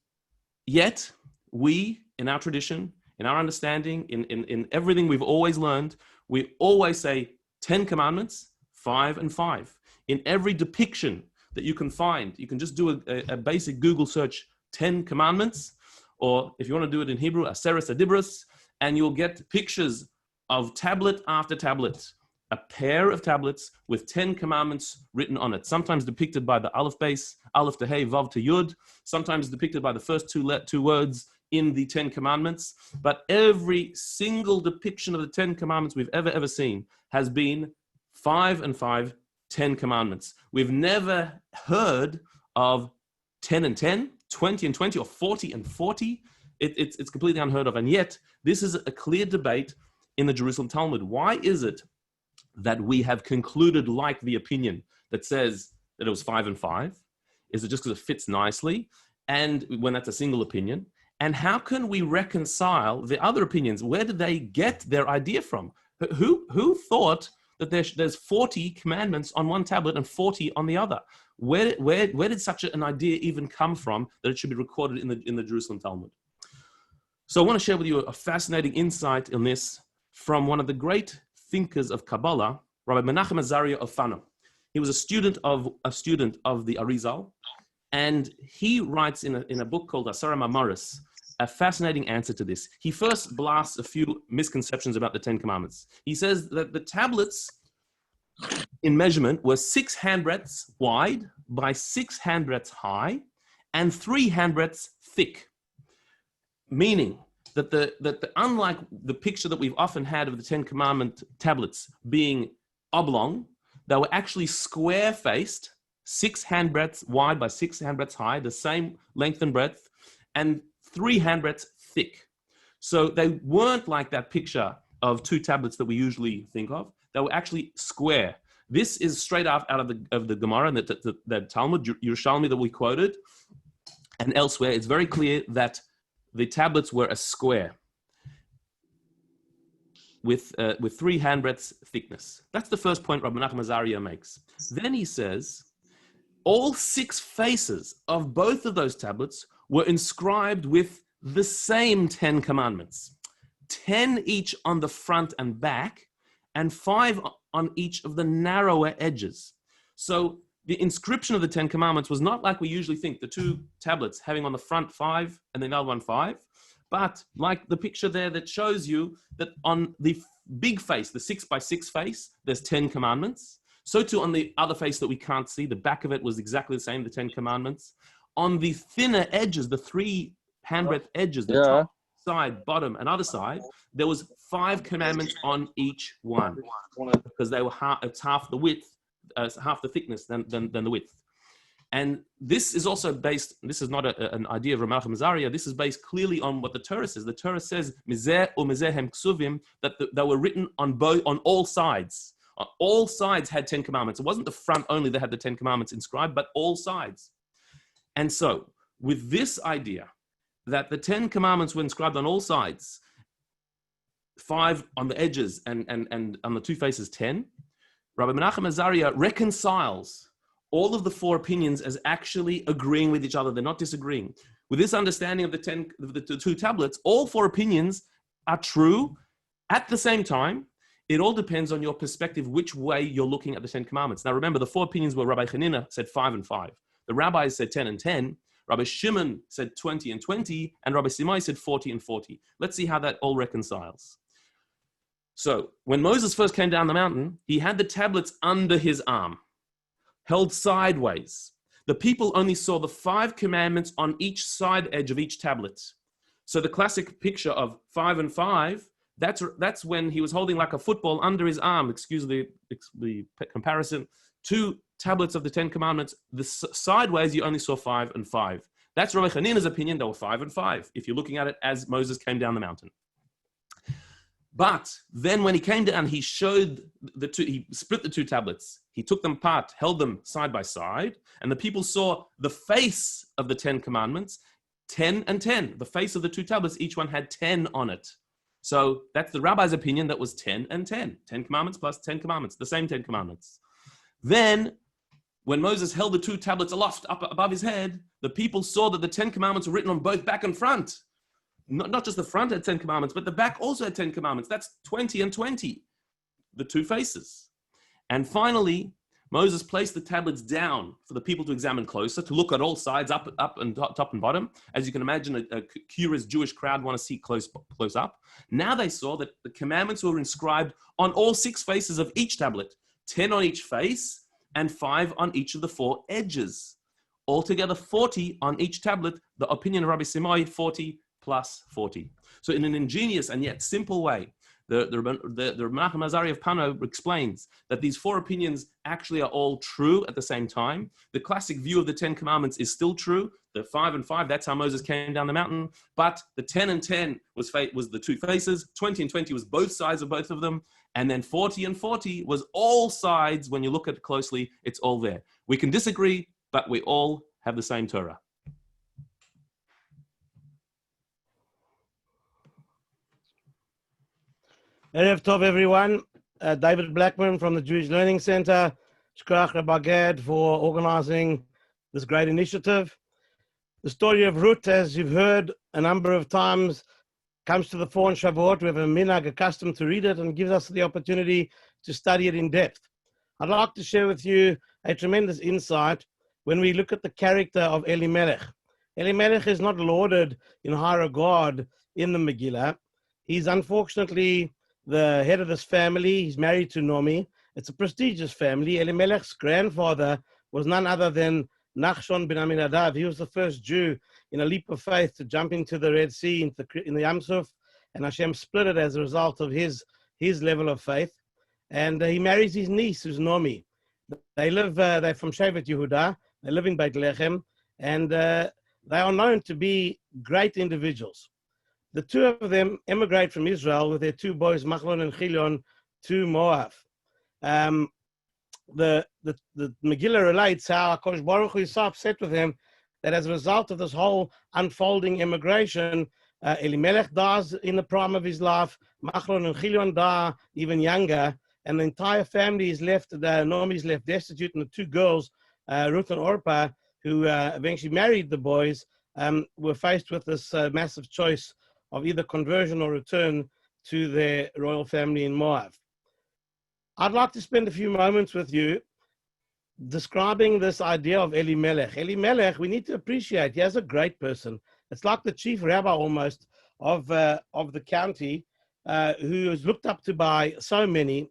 yet, we, in our tradition, in our understanding, in everything we've always learned, we always say 10 commandments, 5 and 5. In every depiction that you can find, you can just do a basic Google search, 10 commandments, or if you want to do it in Hebrew, Aseres Adibros, and you'll get pictures of tablet after tablet, a pair of tablets with 10 commandments written on it, sometimes depicted by the Aleph base, Aleph to Hey, Vav to Yud, sometimes depicted by the first 2 words in the 10 commandments, but every single depiction of the 10 commandments we've ever seen has been 5 and 5, 10 commandments. We've never heard of 10 and 10, 20 and 20, or 40 and 40. It's completely unheard of. And yet, this is a clear debate in the Jerusalem Talmud. Why is it that we have concluded like the opinion that says that it was 5 and 5? Is it just because it fits nicely? And when that's a single opinion? And how can we reconcile the other opinions? Where did they get their idea from? Who thought that there's 40 commandments on one tablet and 40 on the other? Where did such an idea even come from that it should be recorded in the Jerusalem Talmud? So I want to share with you a fascinating insight in this from one of the great thinkers of Kabbalah, Rabbi Menachem Azaria of Fano. He was a student of the Arizal, and he writes in a book called Asara Mamaris a fascinating answer to this. He first blasts a few misconceptions about the 10 Commandments. He says that the tablets in measurement were 6 handbreadths wide by 6 handbreadths high and 3 handbreadths thick, meaning that unlike the picture that we've often had of the 10 Commandment tablets being oblong. They were actually square-faced, 6 handbreadths wide by 6 handbreadths high, the same length and breadth, and 3 handbreadths thick. So they weren't like that picture of 2 tablets that we usually think of. They were actually square. This is straight out of the Gemara and the Talmud, Yerushalmi, that we quoted. And elsewhere, it's very clear that the tablets were a square with 3 handbreadths thickness. That's the first point Rabbi Menachem Azariah makes. Then he says, all 6 faces of both of those tablets were inscribed with the same 10 commandments. 10 each on the front and back, and 5 on each of the narrower edges. So the inscription of the 10 commandments was not like we usually think, the 2 tablets having on the front 5 and the other one 5, but like the picture there that shows you that on the big face, the 6 by 6 face, there's 10 commandments. So too on the other face that we can't see, the back of it was exactly the same, the 10 commandments. On the thinner edges, the 3 handbreadth edges, the top, side, bottom, and other side, there was 5 commandments on each one, because they were it's half the width, half the thickness than the width. And this is also based, this is not an idea of Rav Menachem Azariah, this is based clearly on what the Torah says. The Torah says, Mizeh u'mizeh hem ksuvim, that they were written on all sides. All sides had 10 commandments. It wasn't the front only that had the 10 commandments inscribed, but all sides. And so, with this idea that the 10 commandments were inscribed on all sides, 5 on the edges and on the 2 faces 10, Rabbi Menachem Azariah reconciles all of the 4 opinions as actually agreeing with each other. They're not disagreeing. With this understanding of the 2 tablets, all 4 opinions are true at the same time. It all depends on your perspective, which way you're looking at the 10 commandments. Now remember, the 4 opinions were Rabbi Chanina said 5 and 5. The rabbis said 10 and 10. Rabbi Shimon said 20 and 20. And Rabbi Simai said 40 and 40. Let's see how that all reconciles. So when Moses first came down the mountain, he had the tablets under his arm, held sideways. The people only saw the 5 commandments on each side edge of each tablet. So the classic picture of 5 and 5, that's when he was holding like a football under his arm, excuse the comparison, 2 tablets of the 10 commandments. The sideways, you only saw 5 and 5. That's Rabbi Chanina's opinion. They were 5 and 5, if you're looking at it as Moses came down the mountain. But then when he came down, he showed he split the 2 tablets. He took them apart, held them side by side, and the people saw the face of the 10 commandments, 10 and 10. The face of the 2 tablets, each one had 10 on it. So that's the rabbi's opinion, that was 10 and 10. 10 commandments plus 10 commandments, the same 10 commandments. Then, when Moses held the 2 tablets aloft up above his head, the people saw that the 10 commandments were written on both back and front. Not just the front had 10 commandments, but the back also had 10 commandments. That's 20 and 20, the 2 faces. And finally, Moses placed the tablets down for the people to examine closer, to look at all sides, up and top and bottom. As you can imagine, a curious Jewish crowd want to see close up. Now they saw that the commandments were inscribed on all 6 faces of each tablet, 10 on each face and 5 on each of the 4 edges. Altogether 40 on each tablet, the opinion of Rabbi Simai, 40 plus 40. So in an ingenious and yet simple way, the Menachem Azariah of Pano explains that these 4 opinions actually are all true at the same time. The classic view of the 10 commandments is still true. The 5 and 5, that's how Moses came down the mountain. But the 10 and 10 was the 2 faces. 20 and 20 was both sides of both of them. And then 40 and 40 was all sides. When you look at it closely, it's all there. We can disagree, but we all have the same Torah. Erev Tov, everyone. David Blackman from the Jewish Learning Center. Shkrach Rabbi Gad for organizing this great initiative. The story of Ruth, as you've heard a number of times, comes to the fore on Shavuot. We have a minhag accustomed to read it and gives us the opportunity to study it in depth. I'd like to share with you a tremendous insight when we look at the character of Elimelech. Elimelech is not lauded in high regard in the Megillah. He's unfortunately the head of this family. He's married to Nomi. It's a prestigious family. Elimelech's grandfather was none other than Nachshon ben Aminadav. He was the first Jew in a leap of faith to jump into the Red Sea, in the Yam Suf, and Hashem split it as a result of his level of faith. and he marries his niece, who's Nomi. They're from Shevet Yehuda. They live in Beit Lechem, and they are known to be great individuals. The two of them emigrate from Israel with their two boys, Machlon and Chilion, to Moab. The Megillah relates how HaKadosh Baruch Hu is so upset with him that as a result of this whole unfolding immigration, Elimelech dies in the prime of his life, Machlon and Chilion die even younger, and the entire family is left, Naomi is left destitute, and the two girls, Ruth and Orpah, who eventually married the boys, were faced with this massive choice of either conversion or return to their royal family in Moab. I'd like to spend a few moments with you describing this idea of Elimelech. Elimelech, we need to appreciate, he is a great person. It's like the chief rabbi almost of the county, who is looked up to by so many.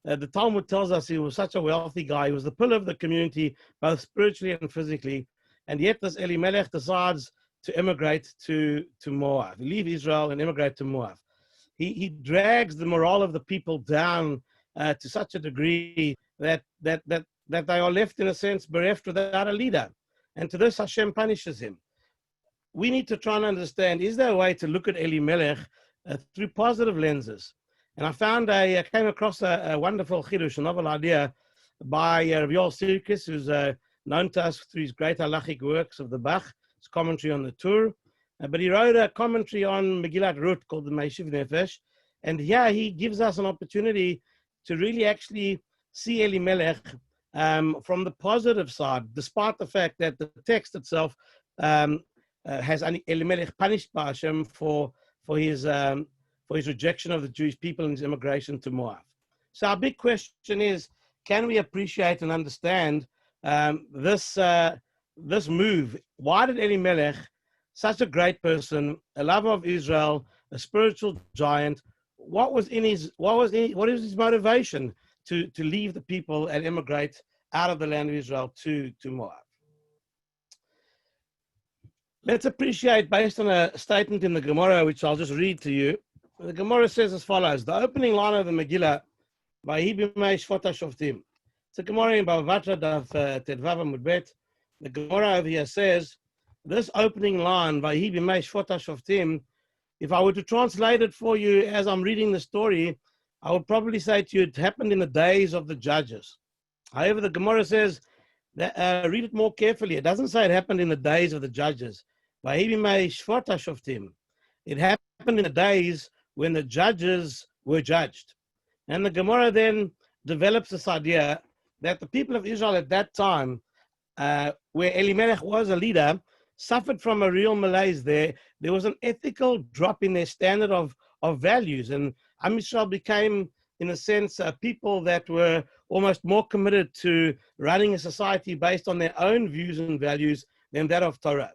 The Talmud tells us he was such a wealthy guy. He was the pillar of the community, both spiritually and physically. And yet this Elimelech decides to immigrate to Moab, leave Israel and immigrate to Moab. He drags the morale of the people down to such a degree that they are left, in a sense, bereft without a leader. And to this, Hashem punishes him. We need to try and understand, is there a way to look at Elimelech through positive lenses? And I came across a wonderful chidush, a novel idea by Rabbi Sirkis, who's known to us through his great halachic works of the Bach, his commentary on the Tur. But he wrote a commentary on Megillat Ruth called the Meishiv Nefesh. And here he gives us an opportunity to really actually see Elimelech from the positive side, despite the fact that the text itself has Elimelech punished by Hashem for his rejection of the Jewish people and his immigration to Moab. So our big question is, can we appreciate and understand this move? Why did Elimelech, such a great person, a lover of Israel, a spiritual giant, what is his motivation to leave the people and immigrate out of the land of Israel to Moab? Let's appreciate, based on a statement in the Gemara, which I'll just read to you. The Gemara says as follows: the opening line of the Megillah, "Vayi b'mei shvota shoftim." It's a Gemara in Bava Batra Daf Tedvav Amud Bet. The Gemara over here says, this opening line, "Vayi b'mei shvota shoftim," if I were to translate it for you as I'm reading the story, I would probably say to you it happened in the days of the judges. However, the Gemara says, that, read it more carefully. It doesn't say it happened in the days of the judges. Vayi b'mei shvota shoftim. It happened in the days when the judges were judged. And the Gemara then develops this idea that the people of Israel at that time, where Elimelech was a leader, suffered from a real malaise there. There was an ethical drop in their standard of values. And Am Yisrael became, in a sense, people that were almost more committed to running a society based on their own views and values than that of Torah.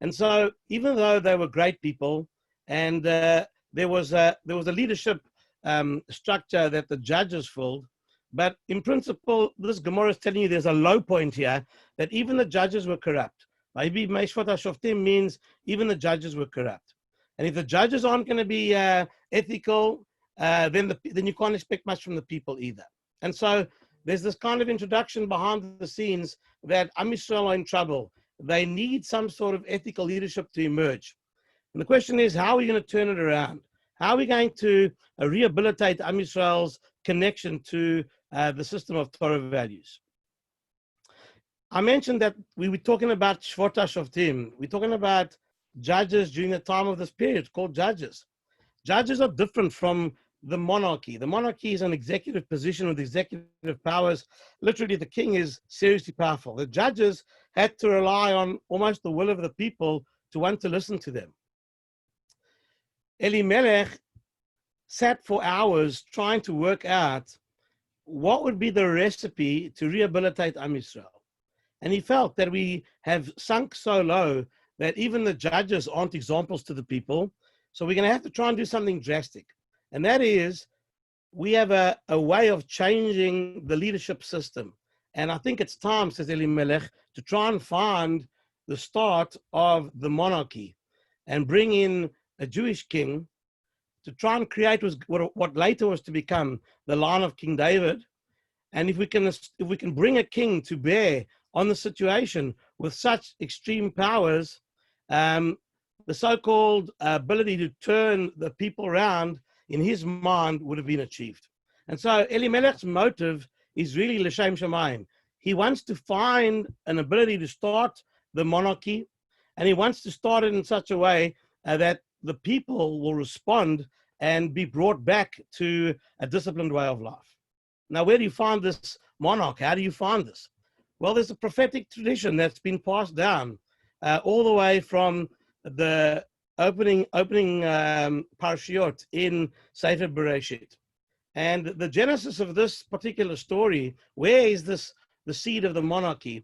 And so, even though they were great people, and there was a leadership structure that the judges filled, but in principle, this Gemara is telling you there's a low point here, that even the judges were corrupt. Maybe Meishvot HaShoftim means even the judges were corrupt. And if the judges aren't going to be ethical, then you can't expect much from the people either. And so there's this kind of introduction behind the scenes that Am Yisrael are in trouble. They need some sort of ethical leadership to emerge. And the question is, how are we going to turn it around? How are we going to rehabilitate Am Yisrael's connection to the system of Torah values? I mentioned that we were talking about Shvot HaShoftim. We're talking about judges during the time of this period, called judges. Judges are different from the monarchy. The monarchy is an executive position with executive powers. Literally, the king is seriously powerful. The judges had to rely on almost the will of the people to want to listen to them. Elimelech sat for hours trying to work out what would be the recipe to rehabilitate Am Yisrael. And he felt that we have sunk so low that even the judges aren't examples to the people. So we're going to have to try and do something drastic. And that is, we have a way of changing the leadership system. And I think it's time, says Elimelech, to try and find the start of the monarchy and bring in a Jewish king to try and create what later was to become the line of King David. And if we can bring a king to bear on the situation with such extreme powers, the so-called ability to turn the people around in his mind would have been achieved. And so Elimelech's motive is really l'shem shamayim. He wants to find an ability to start the monarchy, and he wants to start it in such a way that the people will respond and be brought back to a disciplined way of life. Now, where do you find this monarch? How do you find this? Well, there's a prophetic tradition that's been passed down all the way from the opening parashiot in Sefer Bereshit. And the genesis of this particular story, where is this the seed of the monarchy?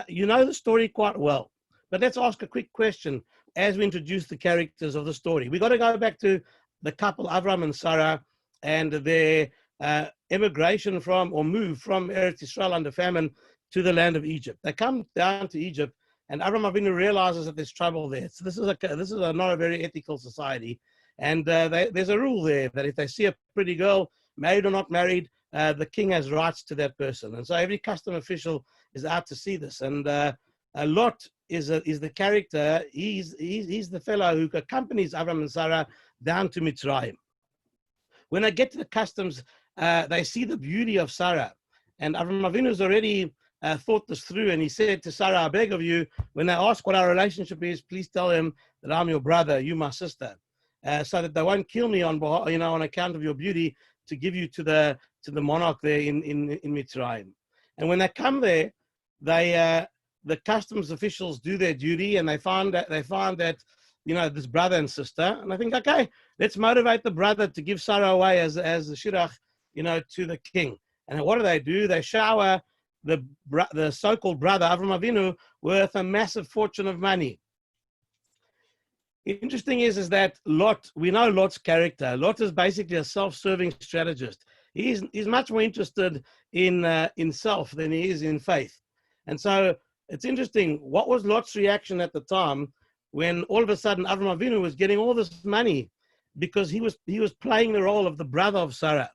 You know the story quite well. But let's ask a quick question as we introduce the characters of the story. We've got to go back to the couple, Avram and Sarah, and their emigration from or move from Eretz Yisrael under famine to the land of Egypt. They come down to Egypt, and Avram Avinu realizes that there's trouble there. So this is not a very ethical society. And there's a rule there that if they see a pretty girl, married or not married, the king has rights to that person. And so every custom official is out to see this. And Lot is the character. He's the fellow who accompanies Avram and Sarah down to Mitzrayim. When I get to the customs, they see the beauty of Sarah. And Avram Avinu has already thought this through, and he said to Sarah, I beg of you, when they ask what our relationship is, please tell them that I'm your brother, you my sister, so that they won't kill me on account of your beauty, to give you to the monarch there in Mitzrayim. And when they come there, the customs officials do their duty, and they find that this brother and sister, and I think, okay, let's motivate the brother to give Sarah away as the shidduch, to the king. And what do? They shower the so-called brother Avram Avinu with a massive fortune of money. Interesting is that Lot, we know Lot's character. Lot is basically a self-serving strategist. He's much more interested in self than he is in faith. And so it's interesting, what was Lot's reaction at the time when all of a sudden Avram Avinu was getting all this money because he was playing the role of the brother of Sarah?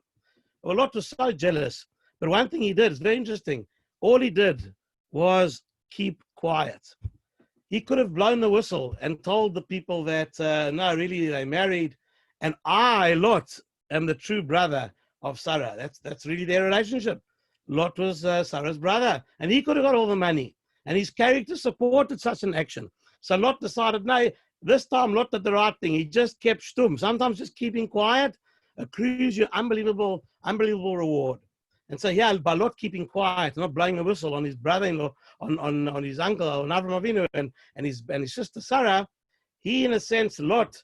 Well, Lot was so jealous. But one thing he did is very interesting. All he did was keep quiet. He could have blown the whistle and told the people that, no, really, they married, and I, Lot, am the true brother of Sarah. That's really their relationship. Lot was Sarah's brother, and he could have got all the money, and his character supported such an action. So Lot decided, no, this time Lot did the right thing. He just kept shtum. Sometimes just keeping quiet accrues you unbelievable reward. And so by Lot keeping quiet, not blowing a whistle on his brother-in-law, on his uncle, on Avram Avinu, and his sister Sarah, he, in a sense, Lot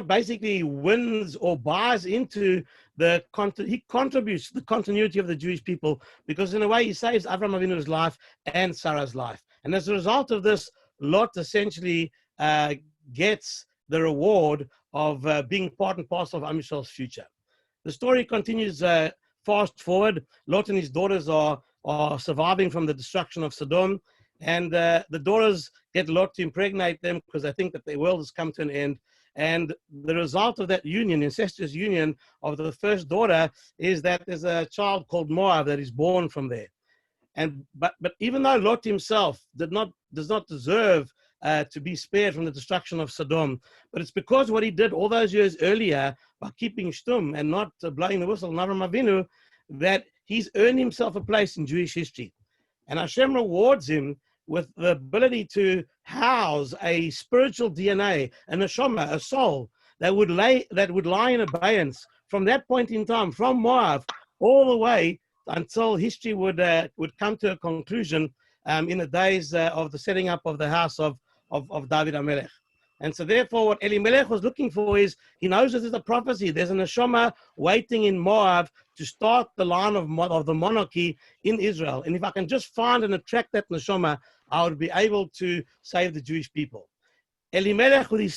basically wins or buys into he contributes to the continuity of the Jewish people, because in a way he saves Avram Avinu's life and Sarah's life. And as a result of this, Lot essentially gets the reward of being part and parcel of Am Yisrael's future. The story continues fast forward. Lot and his daughters are surviving from the destruction of Sodom, and the daughters get Lot to impregnate them because they think that their world has come to an end. And the result of that union, incestuous union of the first daughter, is that there's a child called Moab that is born from there. But even though Lot himself does not deserve to be spared from the destruction of Sodom, but it's because what he did all those years earlier by keeping shtum and not blowing the whistle on Avram Avinu, that he's earned himself a place in Jewish history. And Hashem rewards him with the ability to house a spiritual DNA, a neshama, a soul that would lie in abeyance from that point in time, from Moab all the way until history would come to a conclusion in the days of the setting up of the house of David HaMelech. And so therefore what Elimelech was looking for is, he knows this is a prophecy. There's a neshama waiting in Moab to start the line of the monarchy in Israel. And if I can just find and attract that neshama, I would be able to save the Jewish people. Elimelech, with his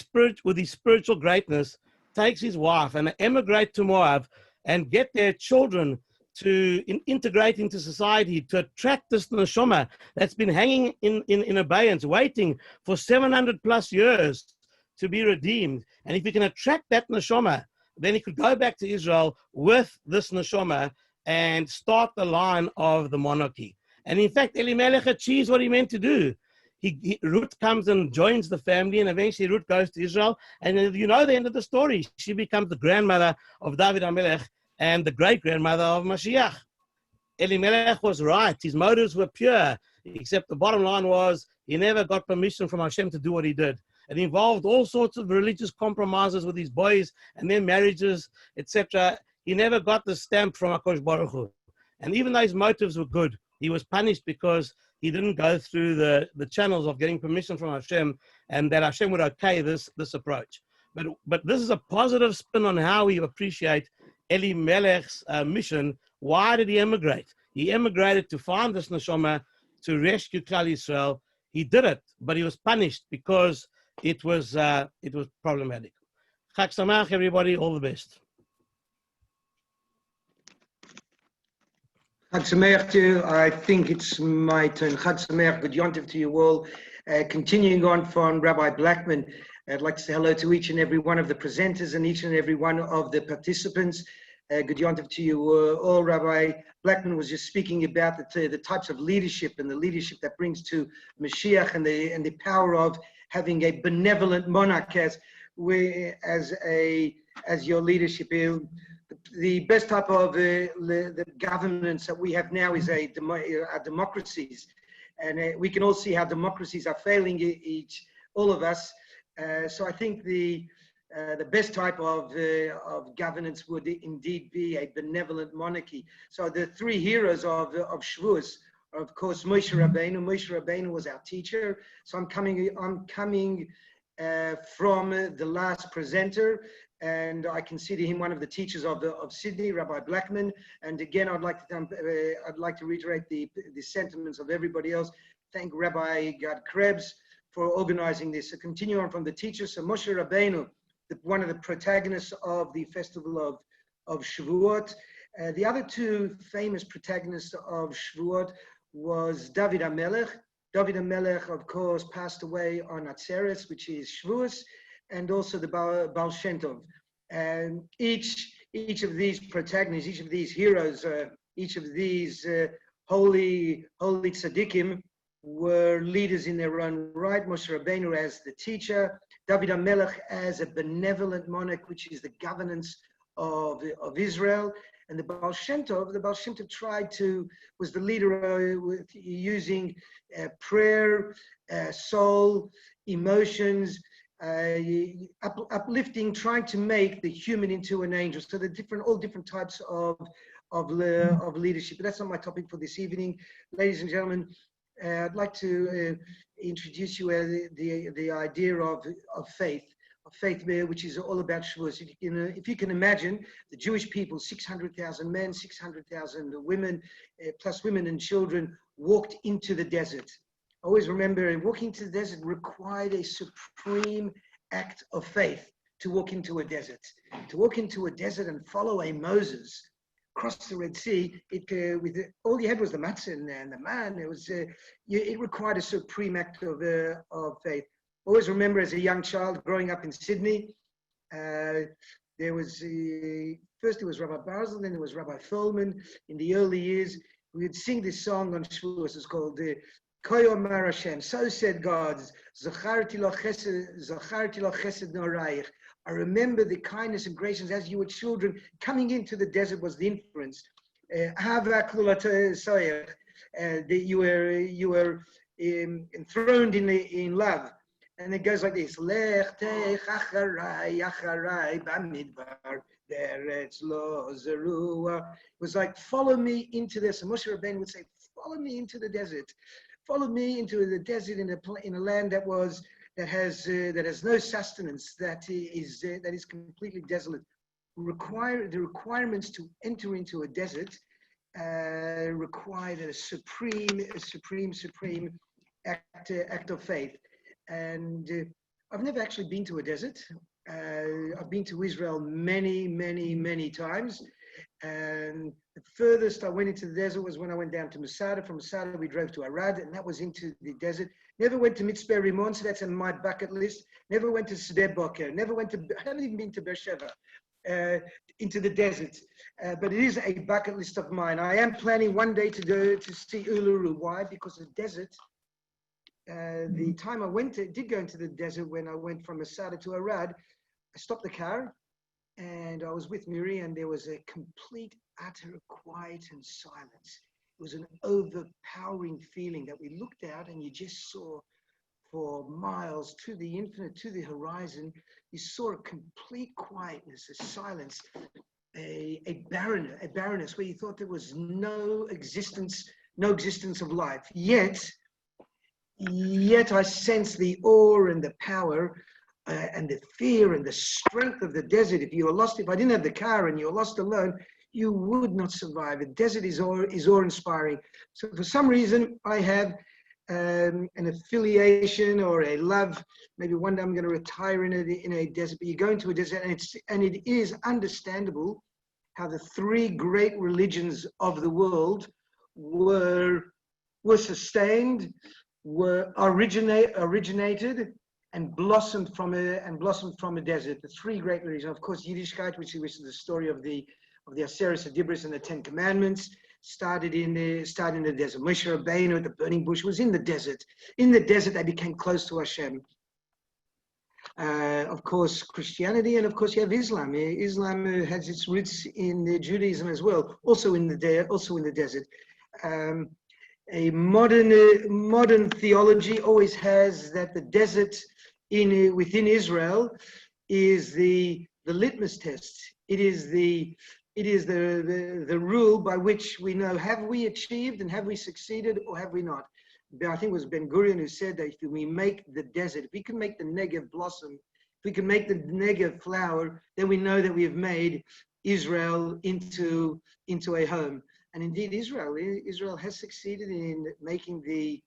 spiritual greatness, takes his wife and emigrate to Moab and get their children to integrate into society, to attract this neshama that's been hanging in abeyance, waiting for 700 plus years to be redeemed. And if he can attract that neshama, then he could go back to Israel with this neshama and start the line of the monarchy. And in fact, Elimelech achieves what he meant to do. Ruth comes and joins the family, and eventually Ruth goes to Israel. And you know the end of the story. She becomes the grandmother of David HaMelech and the great-grandmother of Mashiach. Elimelech was right. His motives were pure, except the bottom line was he never got permission from Hashem to do what he did. It involved all sorts of religious compromises with his boys and their marriages, etc. He never got the stamp from HaKadosh Baruch Hu. And even though his motives were good, he was punished because he didn't go through the channels of getting permission from Hashem, and that Hashem would okay this approach. But this is a positive spin on how we appreciate Elimelech's mission. Why did he emigrate? He emigrated to find this neshama, to rescue Klal Yisrael. He did it, but he was punished because it was problematic. Chag Sameach, everybody. All the best. Chag Sameach to you. I think it's my turn. Chag Sameach, good yontiv to you all. Continuing on from Rabbi Blackman, I'd like to say hello to each and every one of the presenters and each and every one of the participants. Good yontiv to you all. Rabbi Blackman was just speaking about the types of leadership and the leadership that brings to Mashiach and the power of having a benevolent monarch as your leadership. The best type of the governance that we have now is our democracies, and we can all see how democracies are failing all of us. So I think the best type of governance would indeed be a benevolent monarchy. So the three heroes of Shavuos are, of course, Moshe Rabbeinu. Moshe Rabbeinu was our teacher. So I'm coming from the last presenter, and I consider him one of the teachers of Sydney, Rabbi Blackman. And again, I'd like to reiterate the sentiments of everybody else. Thank Rabbi Gad Krebs for organizing this. So continue on from the teachers. So Moshe Rabbeinu, one of the protagonists of the festival of Shavuot. The other two famous protagonists of Shavuot was David HaMelech. David HaMelech, of course, passed away on Atzeres, which is Shavuos, and also the Baal Shem Tov. And each of these protagonists, each of these heroes, each of these holy tzaddikim were leaders in their own right. Moshe Rabbeinu as the teacher, David HaMelech as a benevolent monarch, which is the governance of Israel. And the Baal Shem Tov was the leader with using prayer, soul, emotions, uplifting, trying to make the human into an angel. So all different types of leadership. But that's not my topic for this evening. Ladies and gentlemen, I'd like to introduce you the idea of faith, which is all about Shavuos. If you can imagine, the Jewish people, 600,000 men, 600,000 women, plus women and children, walked into the desert. Always remember, walking to the desert required a supreme act of faith to walk into a desert. To walk into a desert and follow a Moses across the Red Sea, all you had was the matzah and the man. It required a supreme act of faith. Always remember, as a young child growing up in Sydney, there was Rabbi Basil, then there was Rabbi Feldman. In the early years, we would sing this song on Shavuos. It's called Koyo Mar Hashem. So said God, Zacharti lo chesed noraich. I remember the kindness and grace as you were children. Coming into the desert was the inference. You were enthroned in love. And it goes like this. Lech tech acharai acharai bamidbar deretz lo zerua. It was like, follow me into this. And Moshe Rabbeinu would say, follow me into the desert. Follow me into the desert in a land that has no sustenance, that is completely desolate. The requirements to enter into a desert required a supreme act of faith. And I've never actually been to a desert. I've been to Israel many times, And the furthest I went into the desert was when I went down to Masada. From Masada, we drove to Arad, and that was into the desert. Never went to Mitzpeh Rimon, so that's on my bucket list. Never went to Sde Boker. Never went to, I haven't even been to Beersheba, into the desert. But it is a bucket list of mine. I am planning one day to go to see Uluru. Why? Because the desert, the time I did go into the desert when I went from Masada to Arad, I stopped the car and I was with Miri, and there was a complete, utter quiet and silence. It was an overpowering feeling that we looked out and you just saw for miles to the infinite, to the horizon. You saw a complete quietness, a silence, a barrenness where you thought there was no existence of life. Yet I sense the awe and the power and the fear and the strength of the desert. If you were lost, if I didn't have the car and you were lost alone, you would not survive. The desert is awe-inspiring. So for some reason, I have an affiliation or a love. Maybe one day I'm going to retire in a desert. But you go into a desert, and it is understandable how the three great religions of the world were sustained, were originated, and blossomed from a desert. The three great religions, of course, Yiddishkeit, which is the story of the Aseret Dibros and the Ten Commandments, started in the desert. Moshe Rabbeinu at the burning bush was in the desert. In the desert, they became close to Hashem. Of course, Christianity, and of course, you have Islam. Islam has its roots in Judaism as well, also in the desert. A modern theology always has that the desert within Israel is the litmus test. It is the rule by which we know, have we achieved and have we succeeded or have we not? I think it was Ben Gurion who said that if we make the desert, if we can make the Negev blossom, if we can make the Negev flower, then we know that we have made Israel into a home. And indeed, Israel has succeeded in making the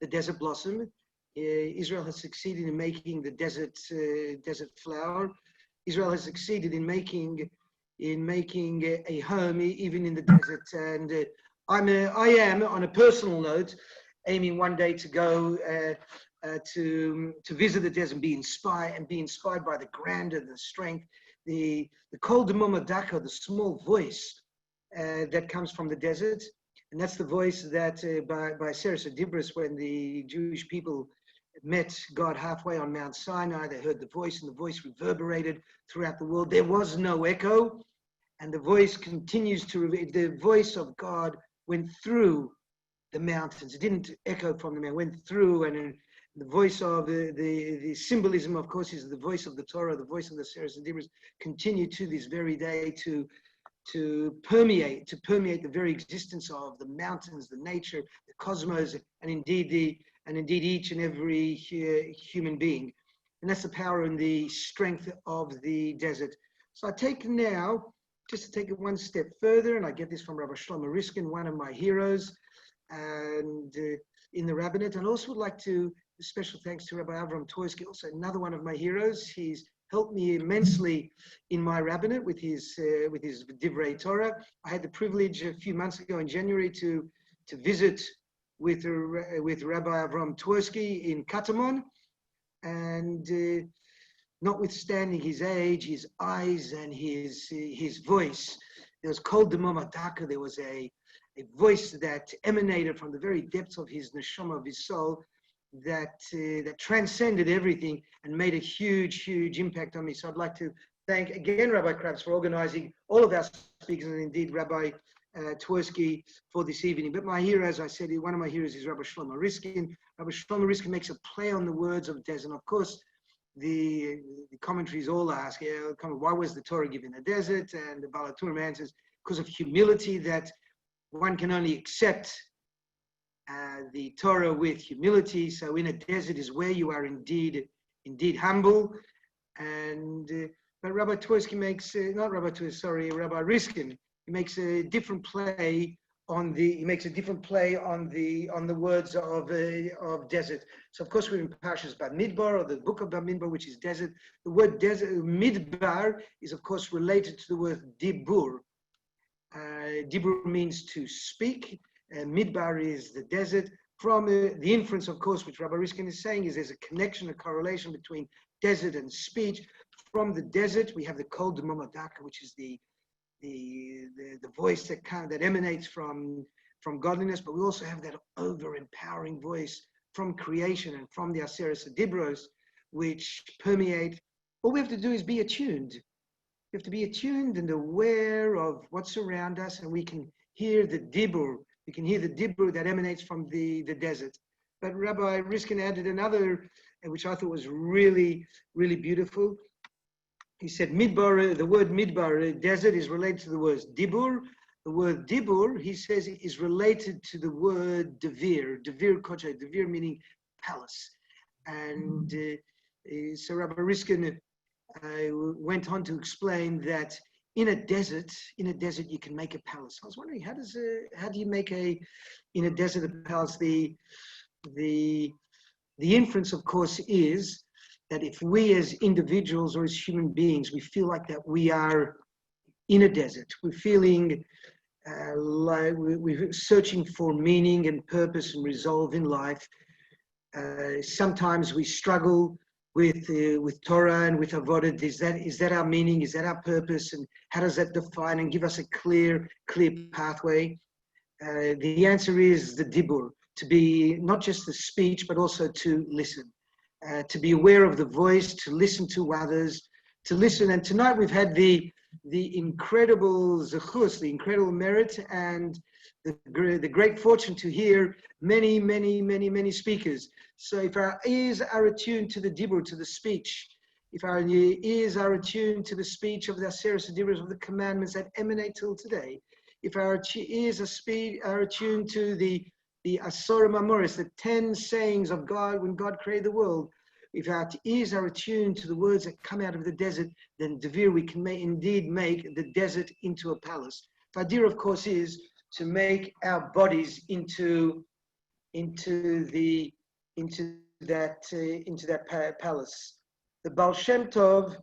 desert blossom. Israel has succeeded in making the desert flower. Israel has succeeded in making a home even in the desert. And I am on a personal note aiming one day to go to visit the desert and be inspired by the grandeur, the strength, the kol demoma daka, the small voice that comes from the desert. And that's the voice that by Aseret Dibros, when the Jewish people met God halfway on Mount Sinai, they heard the voice, and the voice reverberated throughout the world. There was no echo, and the voice continues to, the voice of God went through the mountains. It didn't echo from the mountain, went through, and the voice of the symbolism, of course, is the voice of the Torah, the voice of the Aseret Dibros, continue to this very day to permeate the very existence of the mountains, the nature, the cosmos, and indeed each and every human being. And that's the power and the strength of the desert. So I take now, just to take it one step further, and I get this from Rabbi Shlomo Riskin, one of my heroes, and in the rabbinate. And also would like to special thanks to Rabbi Avram Toysky, also another one of my heroes. He's helped me immensely in my rabbinate with his Divrei Torah. I had the privilege a few months ago in January to visit with Rabbi Avram Toysky in Katamon, and notwithstanding his age, his eyes, and his voice, there was kol demoma daka. There was a voice that emanated from the very depths of his neshama, of his soul, that transcended everything and made a huge impact on me. So I'd like to thank again Rabbi Krabs for organizing all of our speakers, and indeed Rabbi Tversky for this evening. But my hero, as I said, one of my heroes is Rabbi Shlomo Riskin. Rabbi Shlomo Riskin makes a play on the words of desert. Of course, the commentaries all ask, why was the Torah given in the desert? And the Baal HaTurim answers, because of humility, that one can only accept the Torah with humility. So in a desert is where you are indeed humble. And but Rabbi Tversky makes Rabbi Riskin, he makes a different play on the words of desert. So of course we're in Parshas Bamidbar, or the book of Bamidbar, which is desert. The word desert, Midbar, is of course related to the word Dibur. Dibur means to speak. Midbar is the desert. From the inference, of course, which Rabbi Riskin is saying, is there's a connection, a correlation between desert and speech. From the desert, we have the kol d'momadaka, which is the voice that emanates from godliness, but we also have that over-empowering voice from creation and from the Aseres Dibros, which permeate. All we have to do is be attuned. We have to be attuned and aware of what's around us, and we can hear the dibur. We can hear the dibur that emanates from the desert. But Rabbi Riskin added another, which I thought was really, really beautiful. He said, midbar, the word midbar, desert, is related to the word dibur. The word dibur, he says, is related to the word devir koche, devir meaning palace. And so Rabbi Riskin went on to explain that in a desert you can make a palace. I was wondering, how do you make in a desert a palace? The inference, of course, is that if we as individuals or as human beings, we feel like that we are in a desert, we're feeling like we're searching for meaning and purpose and resolve in life. Sometimes we struggle with Torah and with Avodah. Is that our meaning? Is that our purpose? And how does that define and give us a clear pathway? The answer is the dibur, to be not just the speech, but also to listen, to be aware of the voice, to listen to others, to listen. And tonight we've had the incredible zechus, the incredible merit, and the great fortune to hear many speakers. So if our ears are attuned to the dibur, to the speech, if our ears are attuned to the speech of the Aseres Dibros, of the commandments that emanate till today, if our ears are attuned to the Asorim Amoris, the 10 sayings of God when God created the world, if our ears are attuned to the words that come out of the desert, then devir, we can indeed make the desert into a palace. The idea, of course, is to make our bodies into that palace. The Baal Shem Tov,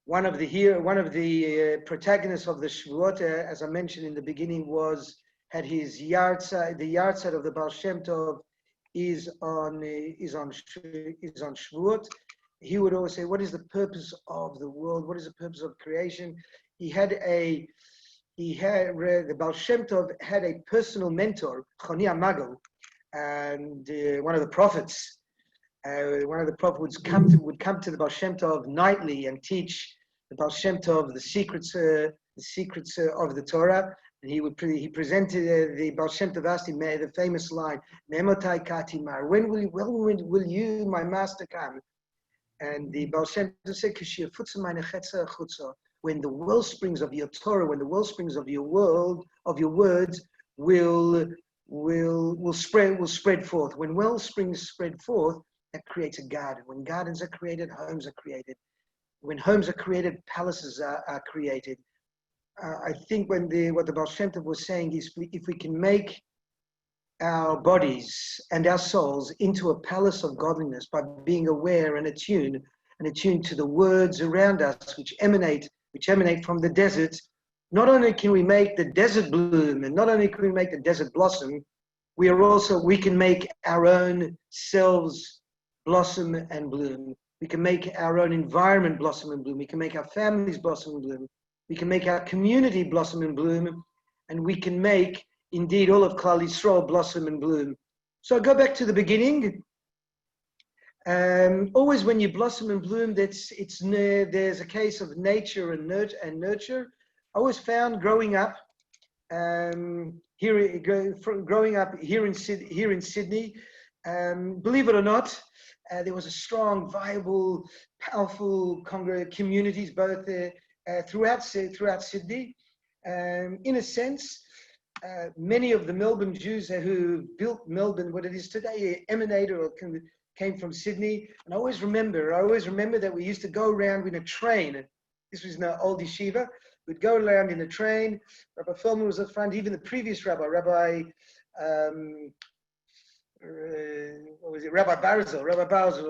one of the protagonists of the Shavuot, as I mentioned in the beginning, had his yahrzeit. The yahrzeit of the Baal Shem Tov is on Shavuot. He would always say, "What is the purpose of the world? What is the purpose of creation?" The Baal Shem Tov had a personal mentor, Choni HaMagal, and one of the prophets. One of the prophets would come to the Baal Shem Tov nightly and teach the Baal Shem Tov the secrets of the Torah. And he presented the Baal Shem Tov asked him the famous line, "Memotai katimar, when will you, my master, come?" And the Baal Shem Tov said, when the wellsprings of your Torah, when the wellsprings of your words will spread forth. When wellsprings spread forth, that creates a garden. When gardens are created, homes are created. When homes are created, palaces are created. I think what the Baal Shem Tov was saying is, if we can make our bodies and our souls into a palace of godliness by being aware and attuned to the words around us, which emanate from the desert, not only can we make the desert bloom, and not only can we make the desert blossom, we can make our own selves blossom and bloom. We can make our own environment blossom and bloom. We can make our families blossom and bloom. We can make our community blossom and bloom. And we can make, indeed, all of Klal Yisrael blossom and bloom. So I go back to the beginning. Always when you blossom and bloom, there's a case of nature and nurture. I always found growing up here in Sydney, believe it or not, there was a strong, viable, powerful communities both throughout Sydney. In a sense, many of the Melbourne Jews who built Melbourne, what it is today, emanated or came from Sydney. And I always remember that we used to go around in a train. This was in the old yeshiva. We'd go around in a train. Rabbi Feldman was at the front, even the previous Rabbi Barzel.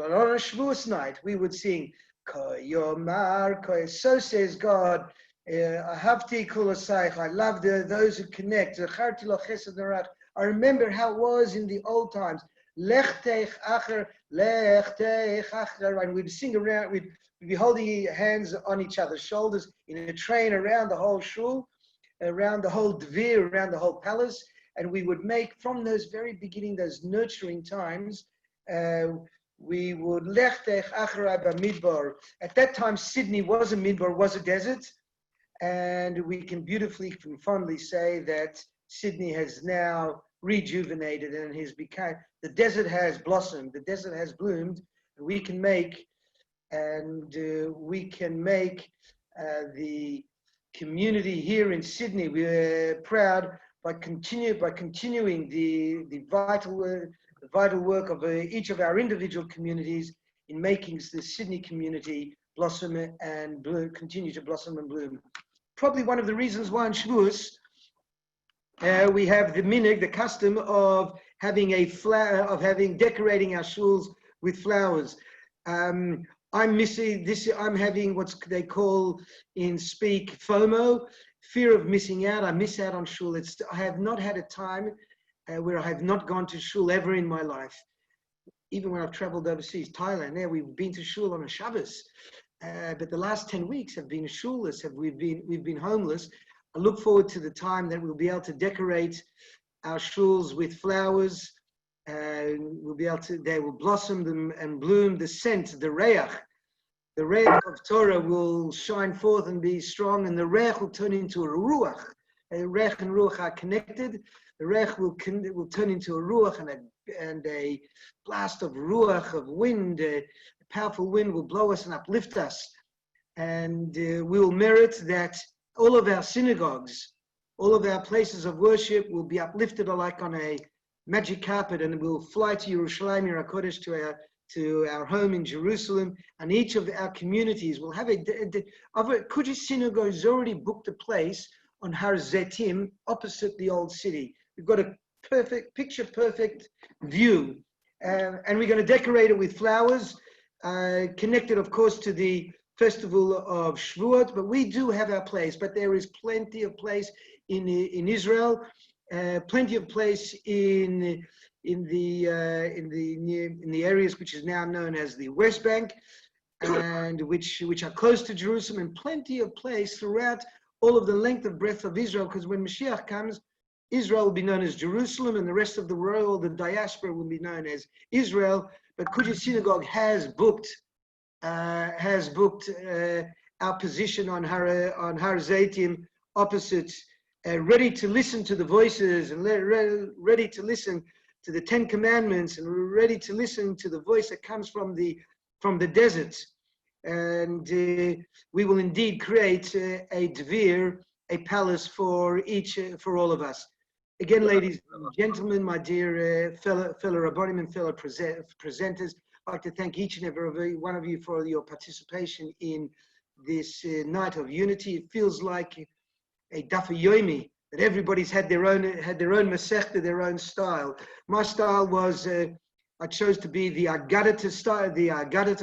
And on a Shavuos night, we would sing, Ko Yomar, Ko, so says God, Ahavti kulasayich. I love those who connect. Zacharti lo chesed narach. I remember how it was in the old times. Lech teich acher, and we'd sing around, we'd be holding hands on each other's shoulders in a train around the whole shul, around the whole dvir, around the whole palace, and we would make, from those very beginning, those nurturing times, we would lech teich acher b'midbar. At that time, Sydney was a midbar, was a desert, and we can beautifully and fondly say that Sydney has now rejuvenated and has become, the desert has blossomed, the desert has bloomed. We can make the community here in Sydney, we're proud by continuing the vital work of each of our individual communities in making the Sydney community blossom and bloom, continue to blossom and bloom. Probably one of the reasons why in Shavuos we have the minhag, the custom of having decorating our shuls with flowers. I'm missing this. I'm having what they call in speak FOMO, fear of missing out. I miss out on shul. I have not had a time where I have not gone to shul ever in my life. Even when I've traveled overseas, Thailand, there we've been to shul on a Shabbos. But the last 10 weeks have been shulless. We've been homeless. I look forward to the time that we'll be able to decorate our shuls with flowers. We'll be able to, they will blossom them and bloom. The scent, the reach of Torah will shine forth and be strong, and the reich will turn into a ruach. Reich and ruach are connected. The reich will turn into a ruach and a blast of ruach, of wind. A powerful wind will blow us and uplift us. And we will merit that all of our synagogues, all of our places of worship will be uplifted like on a magic carpet, and we'll fly to Yerushalayim, Yer HaKodesh, to our home in Jerusalem, and each of our communities will have Kudus synagogue has already booked a place on Har Zetim opposite the old city. We've got a picture-perfect view, and we're going to decorate it with flowers, connected, of course, to the festival of Shavuot, but we do have our place. But there is plenty of place in Israel, plenty of place in the areas which is now known as the West Bank, and which are close to Jerusalem, and plenty of place throughout all of the length and breadth of Israel. Because when Mashiach comes, Israel will be known as Jerusalem, and the rest of the world, the diaspora, will be known as Israel. But Kudus Synagogue has booked our position on Har Zeitim opposite, ready to listen to the voices, and ready to listen to the 10 Commandments, and ready to listen to the voice that comes from the desert. And we will indeed create a dvir, a palace for all of us. Again, ladies and gentlemen, my dear fellow Rabbanim and fellow presenters, I'd like to thank each and every one of you for your participation in this night of unity. It feels like a Daf Yomi, that everybody's had their own Masechta, their own style. My style was, I chose to be the Agadata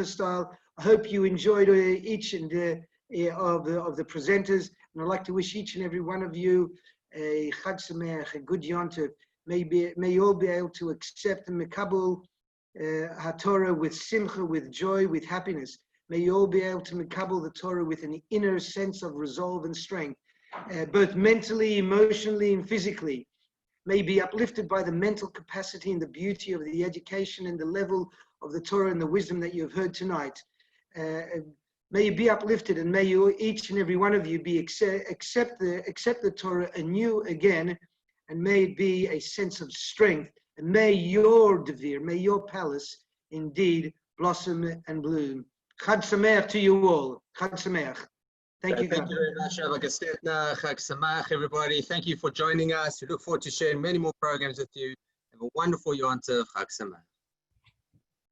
style. I hope you enjoyed each and of the presenters, and I'd like to wish each and every one of you a Chag Sameach, a good Yontif. May you all be able to accept the Mekabel HaTorah with simcha, with joy, with happiness. May you all be able to Mekabel the Torah with an inner sense of resolve and strength, both mentally, emotionally, and physically. May you be uplifted by the mental capacity and the beauty of the education and the level of the Torah and the wisdom that you have heard tonight. May you be uplifted, and may you, each and every one of you, be accept the Torah anew again, and may it be a sense of strength, and may your devir, may your palace indeed blossom and bloom. Chag Sameach to you all. Chag Sameach. Thank you. Thank you very much, Rabbi Gestetner. Chag Sameach, everybody. Thank you for joining us. We look forward to sharing many more programs with you. Have a wonderful Yom Tov. Chag Sameach.